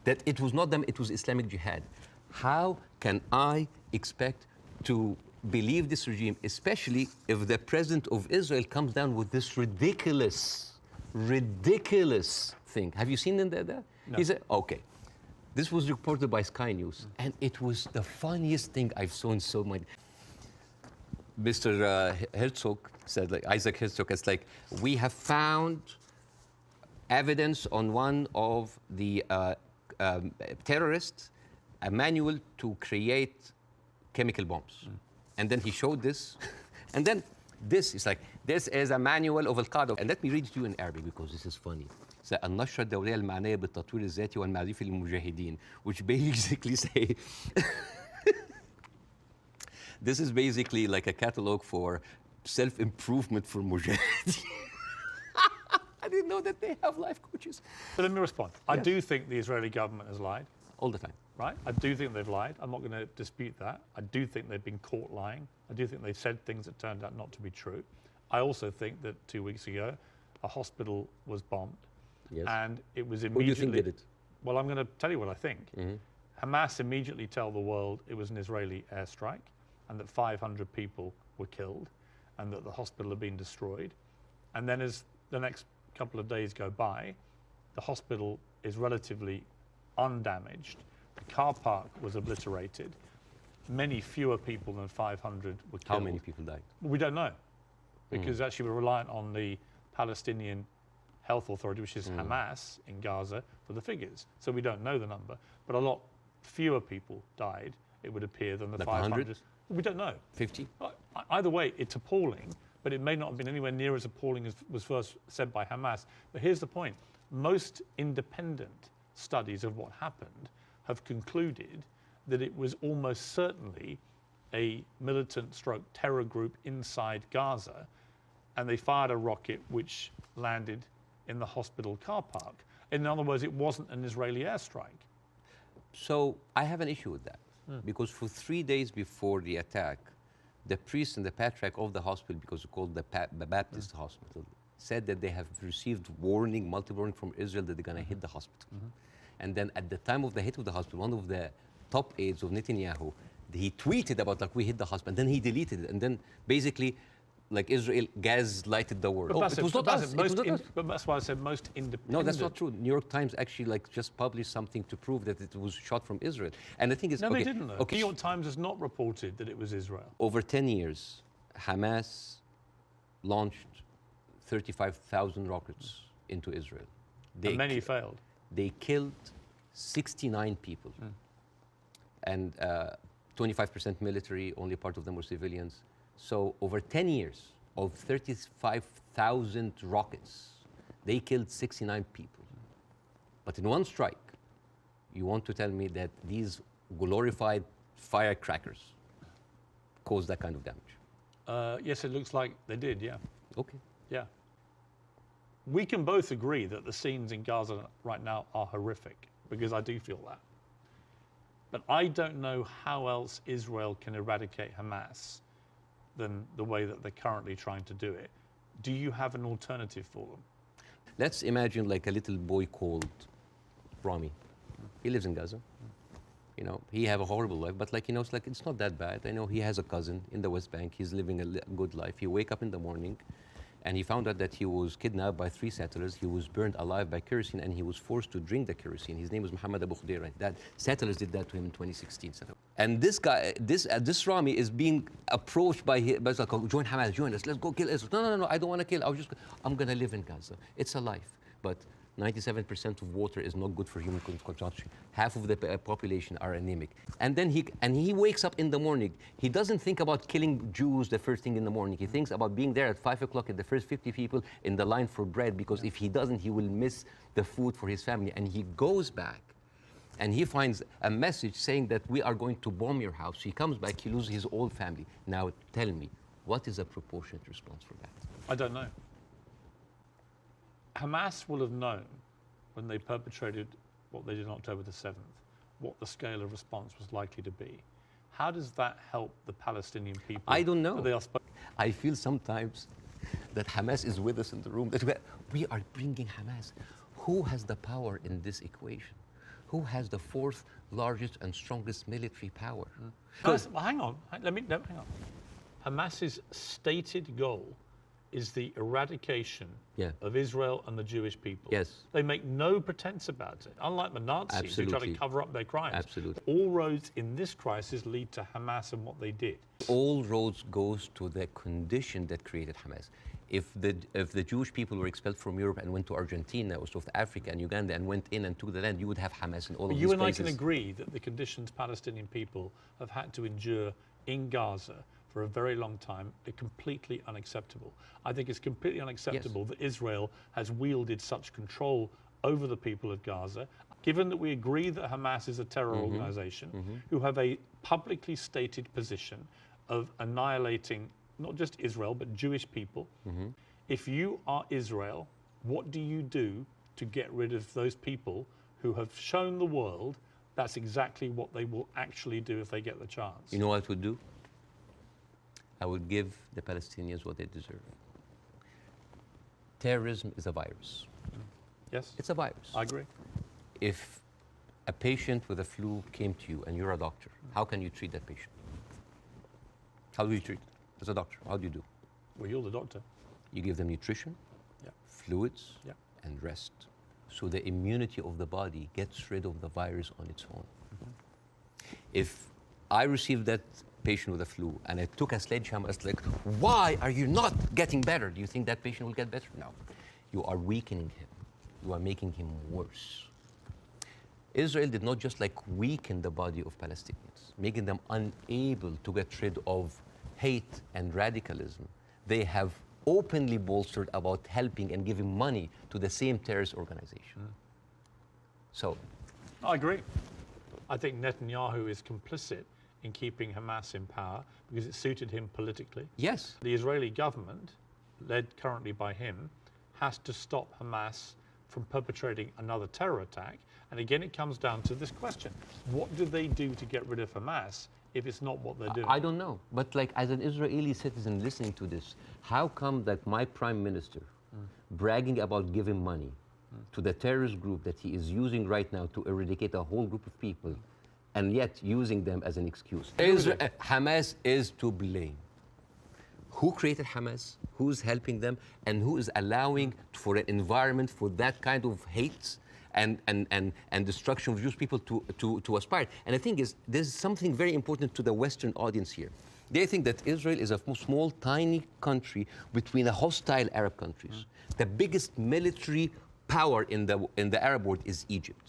S2: that it was not them, it was Islamic Jihad. How can I expect to believe this regime, especially if the president of Israel comes down with this ridiculous thing? Have you seen that? No. He said, okay. This was reported by Sky News, and it was the funniest thing I've seen so much. Mr. Herzog said, like Isaac Herzog, it's like, we have found evidence on one of the terrorists, a manual to create chemical bombs. And then he showed this, and then this is like, this is a manual of Al-Qaeda. And let me read it to you in Arabic because this is funny. النشرة الدولية المعنية بالتطوير الذاتي والمعرفي للمجاهدين, which basically say this is basically like a catalog for self-improvement for mujahideen. I didn't know that they have life coaches.
S1: But let me respond. Yes. I do think the Israeli government has lied.
S2: All the time.
S1: Right? I do think they've lied. I'm not going to dispute that. I do think they've been caught lying. I do think they've said things that turned out not to be true. I also think that 2 weeks ago, a hospital was bombed.
S2: Yes.
S1: And it was immediately...
S2: Who do you think did it?
S1: Well, I'm going to tell you what I think. Hamas immediately tell the world it was an Israeli airstrike and that 500 people were killed and that the hospital had been destroyed. And then as the next couple of days go by, the hospital is relatively undamaged. The car park was obliterated. Many fewer people than 500 were killed.
S2: How many people died?
S1: We don't know, because actually we're reliant on the Palestinian Health Authority, which is Hamas in Gaza, for the figures. So we don't know the number, but a lot fewer people died, it would appear, than the
S2: like
S1: 500.
S2: 100?
S1: We don't know.
S2: 50?
S1: either way, it's appalling, but it may not have been anywhere near as appalling as was first said by Hamas. But here's the point. Most independent studies of what happened have concluded that it was almost certainly a militant stroke terror group inside Gaza, and they fired a rocket which landed in the hospital car park. In other words, it wasn't an Israeli airstrike.
S2: So I have an issue with that, because for 3 days before the attack, the priest and the patriarch of the hospital, because it's called the Baptist hospital, said that they have received multiple warning from Israel that they're going to hit the hospital. And then at the time of the hit of the hospital, one of the top aides of Netanyahu, he tweeted about like we hit the hospital, and then he deleted it, and then basically like Israel gaslighted the world.
S1: But
S2: It was not us.
S1: But that's why I said most independent.
S2: No, that's not true. New York Times actually like just published something to prove that it was shot from Israel. And the thing is,
S1: No,
S2: okay,
S1: they didn't. Though.
S2: Okay,
S1: New York Times has not reported that it was Israel.
S2: over 10 years, Hamas launched 35,000 rockets into Israel.
S1: And many failed.
S2: They killed 69 people. And 25% military, only part of them were civilians. So over 10 years of 35,000 rockets, they killed 69 people. But in one strike, you want to tell me that these glorified firecrackers caused that kind of damage?
S1: Yes, it looks like they did, yeah.
S2: Okay.
S1: Yeah. We can both agree that the scenes in Gaza right now are horrific, because I do feel that. But I don't know how else Israel can eradicate Hamas than the way that they're currently trying to do it. Do you have an alternative for them?
S2: Let's imagine like a little boy called Rami. He lives in Gaza. You know, he have a horrible life, but like, you know, it's not that bad. I know he has a cousin in the West Bank. He's living a good life. He wake up in the morning and he found out that he was kidnapped by 3 settlers. He was burned alive by kerosene, and he was forced to drink the kerosene. His name was Muhammad Abu Khudaira. That settlers did that to him in 2016. And this guy, this Rami is being approached by like, oh, join Hamas, join us, let's go kill Israel. No, I don't want to kill. I'm going to live in Gaza. It's a life. But 97% of water is not good for human consumption. Half of the population are anemic. And then he wakes up in the morning. He doesn't think about killing Jews the first thing in the morning. He thinks about being there at 5 o'clock at the first 50 people in the line for bread, because if he doesn't, he will miss the food for his family. And he goes back and he finds a message saying that we are going to bomb your house. He comes back, he loses his whole family. Now tell me, what is a proportionate response for that?
S1: I don't know. Hamas will have known when they perpetrated what they did on October the 7th, what the scale of response was likely to be. How does that help the Palestinian people?
S2: I don't know.
S1: They are
S2: I feel sometimes that Hamas is with us in the room, that we are bringing Hamas. Who has the power in this equation? Who has the 4th largest and strongest military power?
S1: Well, hang on. Hang on. Hamas's stated goal is the eradication of Israel and the Jewish people.
S2: Yes.
S1: They make no pretense about it. Unlike the Nazis who try to cover up their crimes.
S2: Absolutely.
S1: All roads in this crisis lead to Hamas and what they did.
S2: All roads goes to the condition that created Hamas. If the Jewish people were expelled from Europe and went to Argentina or South Africa and Uganda and went in and took the land, you would have Hamas in all of these places.
S1: You and I can agree that the conditions Palestinian people have had to endure in Gaza for a very long time are completely unacceptable. I think it's completely unacceptable that Israel has wielded such control over the people of Gaza. Given that we agree that Hamas is a terror organization who have a publicly stated position of annihilating not just Israel, but Jewish people. If you are Israel, what do you do to get rid of those people who have shown the world that's exactly what they will actually do if they get the chance?
S2: You know what I would do? I would give the Palestinians what they deserve. Terrorism is a virus.
S1: Yes?
S2: It's a virus.
S1: I agree.
S2: If a patient with a flu came to you and you're a doctor, how can you treat that patient? How do you treat as a doctor? How do you do?
S1: Well, you're the doctor.
S2: You give them nutrition, fluids, and rest. So the immunity of the body gets rid of the virus on its own. If I received that patient with a flu and I took a sledgehammer, it's like, why are you not getting better? Do you think that patient will get better? No. You are weakening him. You are making him worse. Israel did not just like weaken the body of Palestinians, making them unable to get rid of hate and radicalism, they have openly bolstered about helping and giving money to the same terrorist organization. So,
S1: I agree. I think Netanyahu is complicit in keeping Hamas in power because it suited him politically.
S2: yes,
S1: The Israeli government, led currently by him, has to stop Hamas from perpetrating another terror attack. And again, it comes down to this question. What do they do to get rid of Hamas if it's not what they're doing?
S2: I don't know. But like as an Israeli citizen listening to this, how come that my prime minister bragging about giving money to the terrorist group that he is using right now to eradicate a whole group of people and yet using them as an excuse? Hamas is to blame. Who created Hamas? Who's helping them? And who is allowing for an environment for that kind of hate and destruction of Jewish people to aspire? And the thing is, there's something very important to the Western audience here. They think that Israel is a small, tiny country between the hostile Arab countries. The biggest military power in the Arab world is Egypt.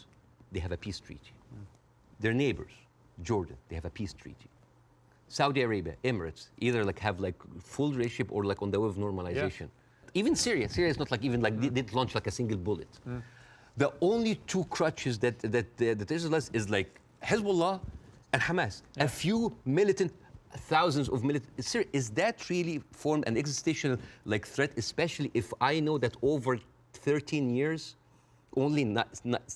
S2: They have a peace treaty. Their neighbors, Jordan, they have a peace treaty. Saudi Arabia, Emirates, either like have like full relationship or like on the way of normalization. Even Syria is not like even like they didn't launch like a single bullet. The only two crutches that Israel has is like Hezbollah and Hamas. A few militant, thousands of militant. Syria, is that really formed an existential like threat? Especially if I know that over 13 years, only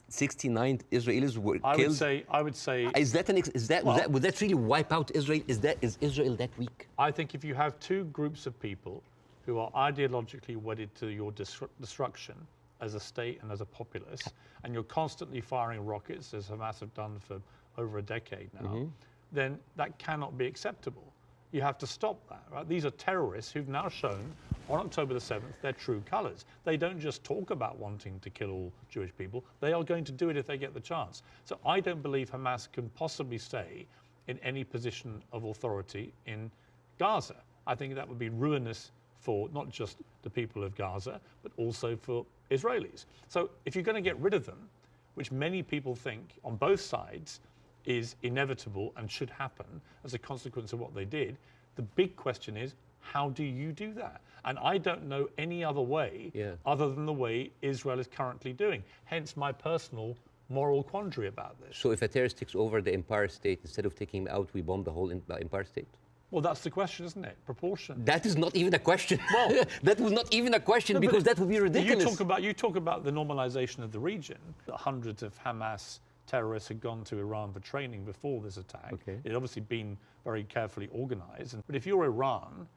S2: 69 Israelis were killed.
S1: I would say.
S2: Would that really wipe out Israel? Is Israel that weak?
S1: I think if you have two groups of people who are ideologically wedded to your destruction as a state and as a populace, and you're constantly firing rockets, as Hamas have done for over a decade now, then that cannot be acceptable. You have to stop that, right? These are terrorists who've now shown on October the 7th their true colors. They don't just talk about wanting to kill all Jewish people. They are going to do it if they get the chance. So I don't believe Hamas can possibly stay in any position of authority in Gaza. I think that would be ruinous for not just the people of Gaza, but also for Israelis. So if you're going to get rid of them, which many people think on both sides is inevitable and should happen as a consequence of what they did, the big question is, how do you do that? And I don't know any other way other than the way Israel is currently doing. Hence my personal moral quandary about this.
S2: So if a terrorist takes over the Empire State, instead of taking him out, we bomb the whole Empire State?
S1: Well, that's the question, isn't it? Proportion.
S2: That is not even a question. Well, that was not even a question because that would be ridiculous.
S1: You talk about the normalization of the region. Hundreds of Hamas terrorists had gone to Iran for training before this attack.
S2: Okay.
S1: It had obviously been very carefully organized. But if you're Iran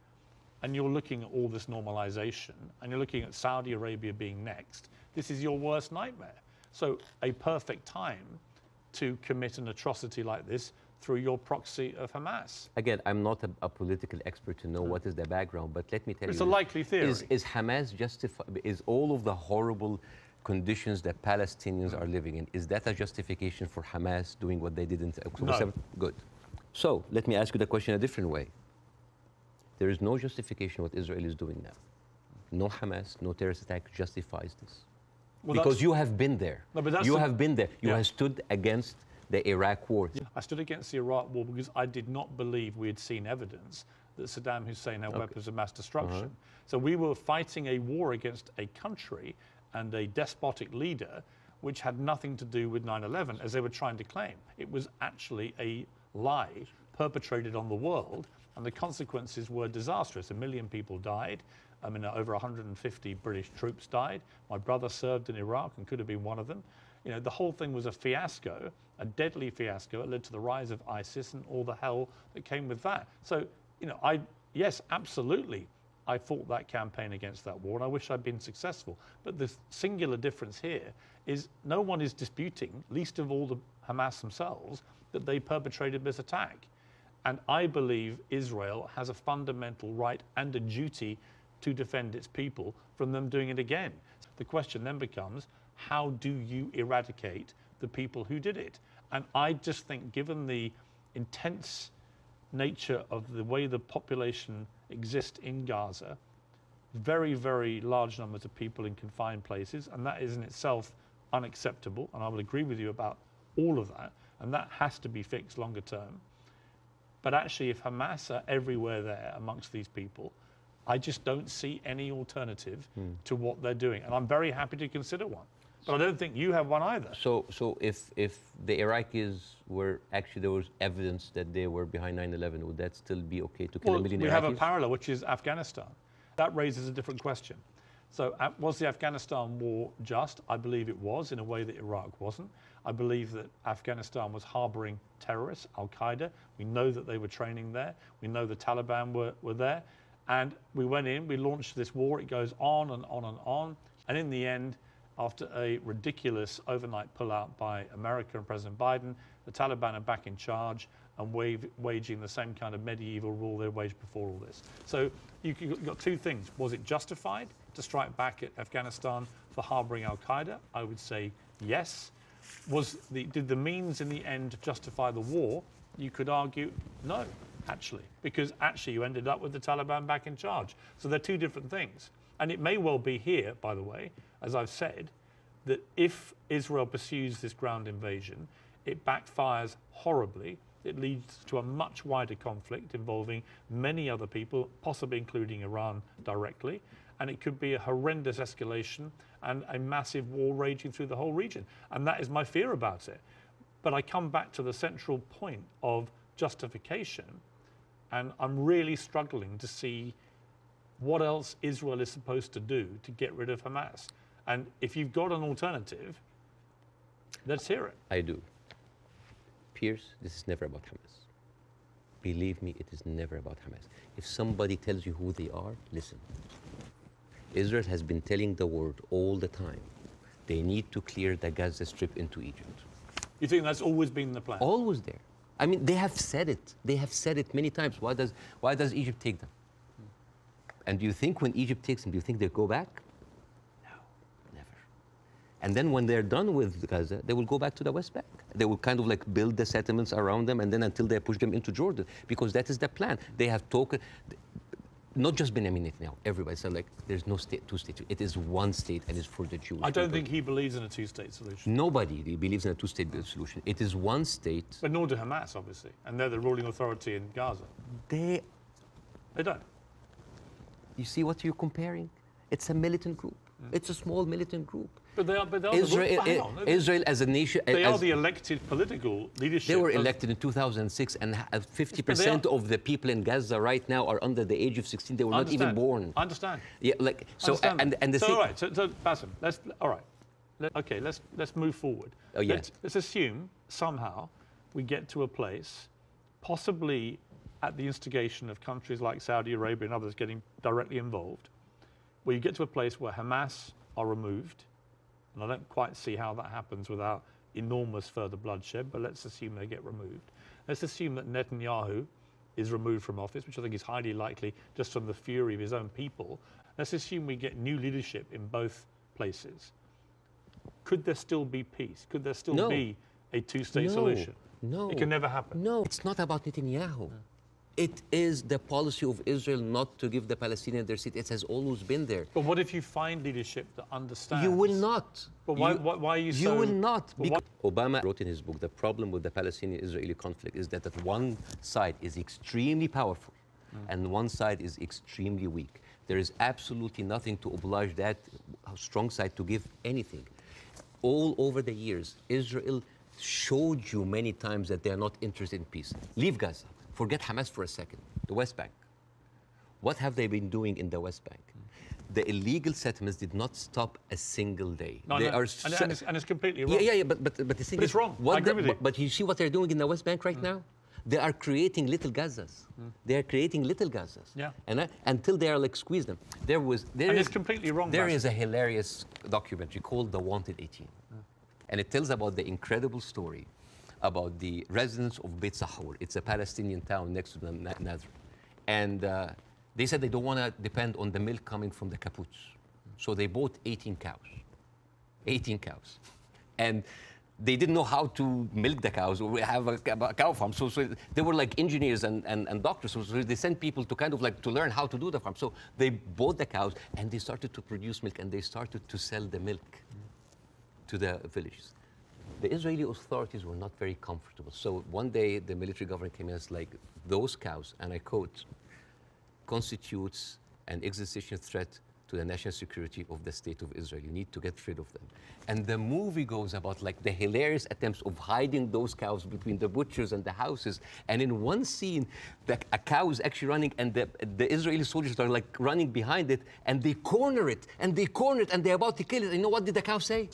S1: and you're looking at all this normalization and you're looking at Saudi Arabia being next, this is your worst nightmare. So a perfect time to commit an atrocity like this through your proxy of Hamas.
S2: Again, I'm not a political expert to know what is the background, but let me tell you.
S1: It's a likely theory.
S2: Is Hamas justified? Is all of the horrible conditions that Palestinians are living in, is that a justification for Hamas doing what they did in October 7th? Good. So let me ask you the question a different way. There is no justification what Israel is doing now. No Hamas, no terrorist attack justifies this. Well, because you have been there. No, but you have been there. You have stood against the Iraq war.
S1: I stood against the Iraq war because I did not believe we had seen evidence that Saddam Hussein had weapons of mass destruction. So we were fighting a war against a country and a despotic leader which had nothing to do with 9/11 as they were trying to claim. It was actually a lie perpetrated on the world, and the consequences were disastrous. 1 million people died. I mean, over 150 British troops died. My brother served in Iraq and could have been one of them. You know, the whole thing was a fiasco, a deadly fiasco. It led to the rise of ISIS and all the hell that came with that. So, you know, yes, absolutely, I fought that campaign against that war, and I wish I'd been successful. But the singular difference here is no one is disputing, least of all the Hamas themselves, that they perpetrated this attack. And I believe Israel has a fundamental right and a duty to defend its people from them doing it again. The question then becomes, how do you eradicate the people who did it? And I just think, given the intense nature of the way the population exists in Gaza, very, very large numbers of people in confined places, and that is in itself unacceptable, and I will agree with you about all of that, and that has to be fixed longer term. But actually, if Hamas are everywhere there amongst these people, I just don't see any alternative to what they're doing. And I'm very happy to consider one. But I don't think you have one either.
S2: So if the Iraqis were actually, there was evidence that they were behind 9/11, would that still be okay to kill a million Iraqis?
S1: We have a parallel, which is Afghanistan. That raises a different question. So was the Afghanistan war just? I believe it was, in a way that Iraq wasn't. I believe that Afghanistan was harboring terrorists, Al-Qaeda. We know that they were training there. We know the Taliban were there. And we went in, we launched this war. It goes on and on and on. And in the end, after a ridiculous overnight pullout by America and President Biden, the Taliban are back in charge and waging the same kind of medieval rule they waged before all this. So you've got two things. Was it justified to strike back at Afghanistan for harboring Al-Qaeda? I would say yes. Did the means in the end justify the war? You could argue no, actually, because actually you ended up with the Taliban back in charge. So they're two different things. And it may well be here, by the way, as I've said, that if Israel pursues this ground invasion, it backfires horribly. It leads to a much wider conflict involving many other people, possibly including Iran directly. And it could be a horrendous escalation and a massive war raging through the whole region. And that is my fear about it. But I come back to the central point of justification, and I'm really struggling to see what else Israel is supposed to do to get rid of Hamas. And if you've got an alternative, let's hear it.
S2: I do. Piers, this is never about Hamas. Believe me, it is never about Hamas. If somebody tells you who they are, listen. Israel has been telling the world all the time, they need to clear the Gaza Strip into Egypt.
S1: You think that's always been the plan?
S2: Always there. I mean, they have said it. They have said it many times. Why does Egypt take them? And do you think when Egypt takes them, do you think they'll go back? No, never. And then when they're done with Gaza, they will go back to the West Bank. They will kind of like build the settlements around them, and then until they push them into Jordan, because that is the plan. They have talked, not just Benjamin Netanyahu, everybody said like, there's no state, two states. It is one state, and it's for the Jewish
S1: I don't
S2: people.
S1: think he believes in a two-state solution.
S2: Nobody believes in a two-state solution. It is one state.
S1: But nor do Hamas, obviously. And they're the ruling authority in Gaza.
S2: They
S1: don't.
S2: You see what you're comparing? It's a militant group. It's a small militant group.
S1: But they are
S2: Israel as a nation.
S1: They are the elected political leadership.
S2: They were elected in 2006, and 50% of the people in Gaza right now are under the age of 16. They were not even born.
S1: I understand.
S2: Yeah, like so. And the thing.
S1: All right. So Bاسم, let's move forward.
S2: Oh yeah.
S1: Let's assume somehow we get to a place, possibly at the instigation of countries like Saudi Arabia and others getting directly involved, where you get to a place where Hamas are removed. And I don't quite see how that happens without enormous further bloodshed, but let's assume they get removed. Let's assume that Netanyahu is removed from office, which I think is highly likely just from the fury of his own people. Let's assume we get new leadership in both places. Could there still be peace? Could there still be a two-state solution?
S2: No.
S1: It can never happen.
S2: No, it's not about Netanyahu. It is the policy of Israel not to give the Palestinians their seat. It has always been there.
S1: But what if you find leadership that understands?
S2: You will not.
S1: But why are you so...
S2: You will not. Obama wrote in his book, the problem with the Palestinian-Israeli conflict is that one side is extremely powerful and one side is extremely weak. There is absolutely nothing to oblige that strong side to give anything. All over the years, Israel showed you many times that they are not interested in peace. Leave Gaza. Forget Hamas for a second. The West Bank. What have they been doing in the West Bank? The illegal settlements did not stop a single day.
S1: And it's completely wrong.
S2: Yeah, but the thing
S1: is, it's wrong. I agree with you.
S2: But you see what they're doing in the West Bank right now? They are creating little Gazas. They are creating little Gazas.
S1: Yeah.
S2: And until they are like squeeze them.
S1: It's completely wrong.
S2: There is a hilarious documentary called The Wanted 18, and it tells about the incredible story about the residents of Beit Sahur. It's a Palestinian town next to the Nazareth. And they said they don't want to depend on the milk coming from the kibbutz. So they bought 18 cows. 18 cows. And they didn't know how to milk the cows or have a cow farm. So they were like engineers and doctors. So they sent people to kind of like to learn how to do the farm. So they bought the cows and they started to produce milk and they started to sell the milk to the villages. the Israeli authorities were not very comfortable. So one day the military government came in and said, like, those cows, and I quote, constitutes an existential threat to the national security of the state of Israel. You need to get rid of them. And the movie goes about like the hilarious attempts of hiding those cows between the butchers and the houses. And in one scene, a cow is actually running and the Israeli soldiers are like running behind it and they corner it and they corner it and they're about to kill it. And you know what did the cow say?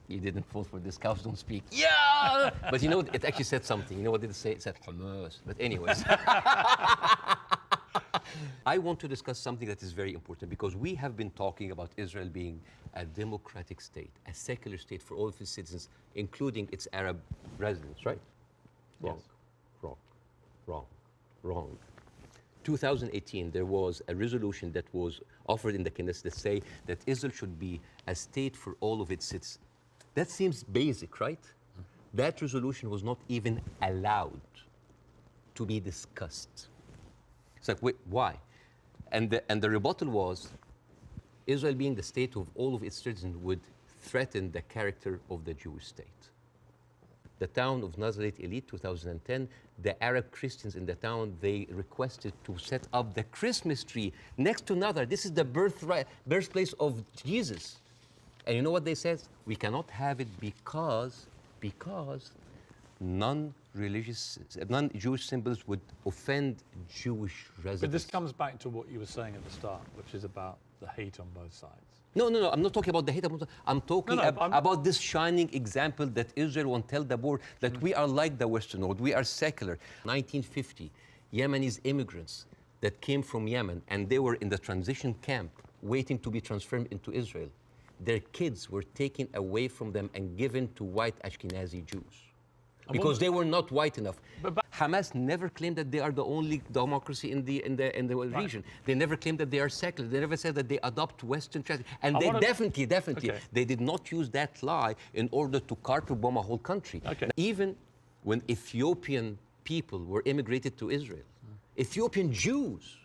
S2: You didn't fall for this, cows don't speak. Yeah! But you know, it actually said something. You know what did it say? It said Hamas. But anyways. I want to discuss something that is very important because we have been talking about Israel being a democratic state, a secular state for all of its citizens, including its Arab residents, right? Wrong,
S1: Yes.
S2: wrong, wrong, wrong. 2018, there was a resolution that was offered in the Knesset that say that Israel should be a state for all of its citizens. That seems basic, right? That resolution was not even allowed to be discussed. It's like, wait, why? And the rebuttal was, Israel being the state of all of its citizens would threaten the character of the Jewish state. The town of Nazareth Elite, 2010, the Arab Christians in the town, they requested to set up the Christmas tree next to Nazareth. This is the birthplace of Jesus. And you know what they said? We cannot have it because non-Jewish symbols would offend Jewish residents.
S1: But this comes back to what you were saying at the start, which is about the hate on both sides.
S2: No, I'm not talking about the hate. I'm talking about this shining example that Israel won't tell the world that we are like the Western world. We are secular. 1950, Yemenis immigrants that came from Yemen, and they were in the transition camp waiting to be transferred into Israel. Their kids were taken away from them and given to white Ashkenazi Jews because they were not white enough. But Hamas never claimed that they are the only democracy in the region. They never claimed that they are secular. They never said that they adopt Western tradition. And they definitely, they did not use that lie in order to carpet bomb a whole country.
S1: Okay.
S2: Even when Ethiopian people were immigrated to Israel, Ethiopian Jews,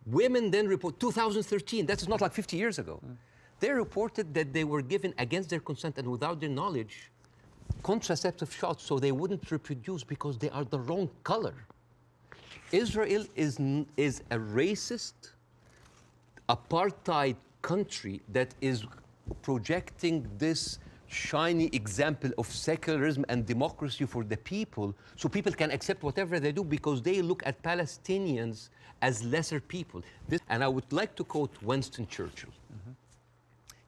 S2: women then report, 2013, that's not like 50 years ago. They reported that they were given against their consent and without their knowledge contraceptive shots so they wouldn't reproduce because they are the wrong color. Israel is a racist, apartheid country that is projecting this shiny example of secularism and democracy for the people so people can accept whatever they do because they look at Palestinians as lesser people. And I would like to quote Winston Churchill.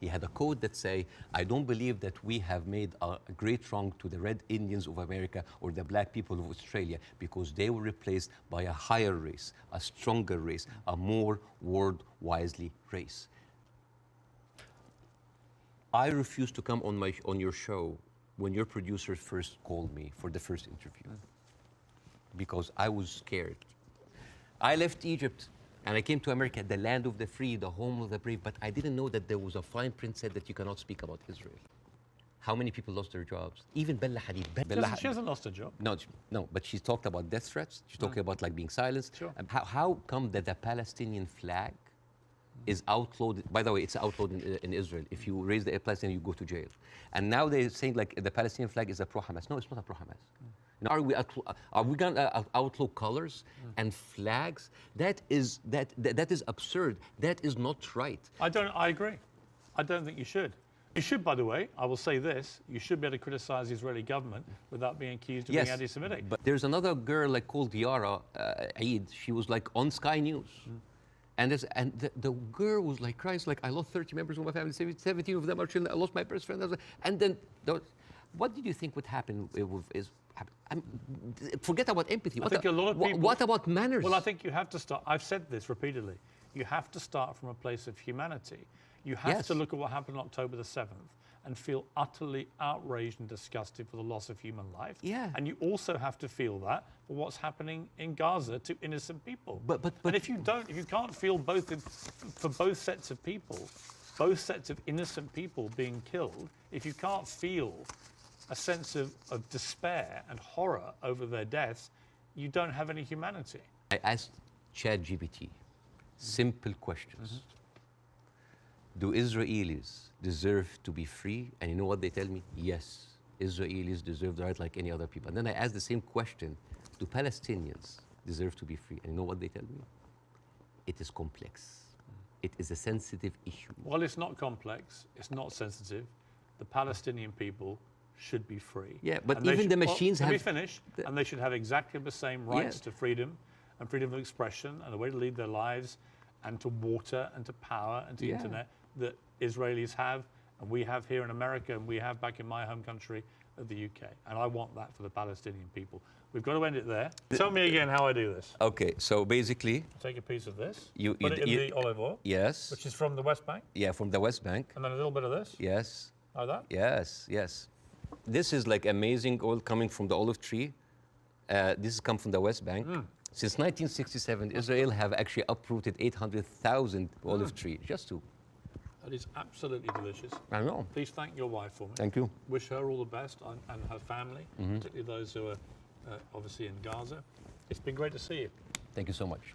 S2: He had a quote that say, I don't believe that we have made a great wrong to the Red Indians of America or the black people of Australia because they were replaced by a higher race, a stronger race, a more world-wisely race. I refused to come on your show when your producer first called me for the first interview because I was scared. I left Egypt and I came to America, the land of the free, the home of the brave, but I didn't know that there was a fine print said that you cannot speak about Israel. How many people lost their jobs? Even Bella Hadid.
S1: She hasn't lost her job.
S2: No, but she talked about death threats. She's talking about like being silenced.
S1: Sure.
S2: How come that the Palestinian flag is outlawed? By the way, it's outlawed in Israel. If you raise the Palestinian, you go to jail. And now they're saying like the Palestinian flag is a pro-Hamas. No, it's not a pro-Hamas. Now, are we going to outlaw colors and flags? That is absurd. That is not right.
S1: I agree. I don't think you should. You should, by the way, I will say this, you should be able to criticize the Israeli government without being accused of being anti-Semitic.
S2: But there's another girl like called Yara Eid. She was like on Sky News. And the girl was like crying, like, I lost 30 members of my family, 17 of them are children, I lost my best friend. And then, what did you think would happen forget about empathy.
S1: I think a lot of people,
S2: what about manners?
S1: Well, I think you have to start. I've said this repeatedly. You have to start from a place of humanity. You have to look at what happened on October the 7th and feel utterly outraged and disgusted for the loss of human life.
S2: Yeah.
S1: And you also have to feel that for what's happening in Gaza to innocent people.
S2: But
S1: and if you can't feel for both sets of people, both sets of innocent people being killed, if you can't feel a sense of despair and horror over their deaths, you don't have any humanity.
S2: I asked ChatGPT simple questions. do Israelis deserve to be free? And you know what they tell me? Yes, Israelis deserve the right like any other people. And then I ask the same question, do Palestinians deserve to be free? And you know what they tell me? It is complex. It is a sensitive issue.
S1: Well, it's not complex. It's not sensitive. The Palestinian people should be free.
S2: Yeah, but
S1: and
S2: even the machines have...
S1: Let me finish. And they should have exactly the same rights to freedom and freedom of expression and the way to lead their lives and to water and to power and to internet that Israelis have and we have here in America and we have back in my home country of the UK. And I want that for the Palestinian people. We've got to end it there. Tell me again how I do this.
S2: Okay, so basically...
S1: Take a piece of this,
S2: you
S1: put it in the olive oil.
S2: Yes.
S1: Which is from the West Bank.
S2: Yeah, from the West Bank.
S1: And then a little bit of this.
S2: Yes.
S1: Like that?
S2: Yes, yes. This is like amazing oil coming from the olive tree. This has come from the West Bank. Since 1967, Israel have actually uprooted 800,000 olive trees, just to.
S1: That is absolutely delicious.
S2: I know.
S1: Please thank your wife for me.
S2: Thank you.
S1: Wish her all the best and her family, particularly those who are obviously in Gaza. It's been great to see you.
S2: Thank you so much.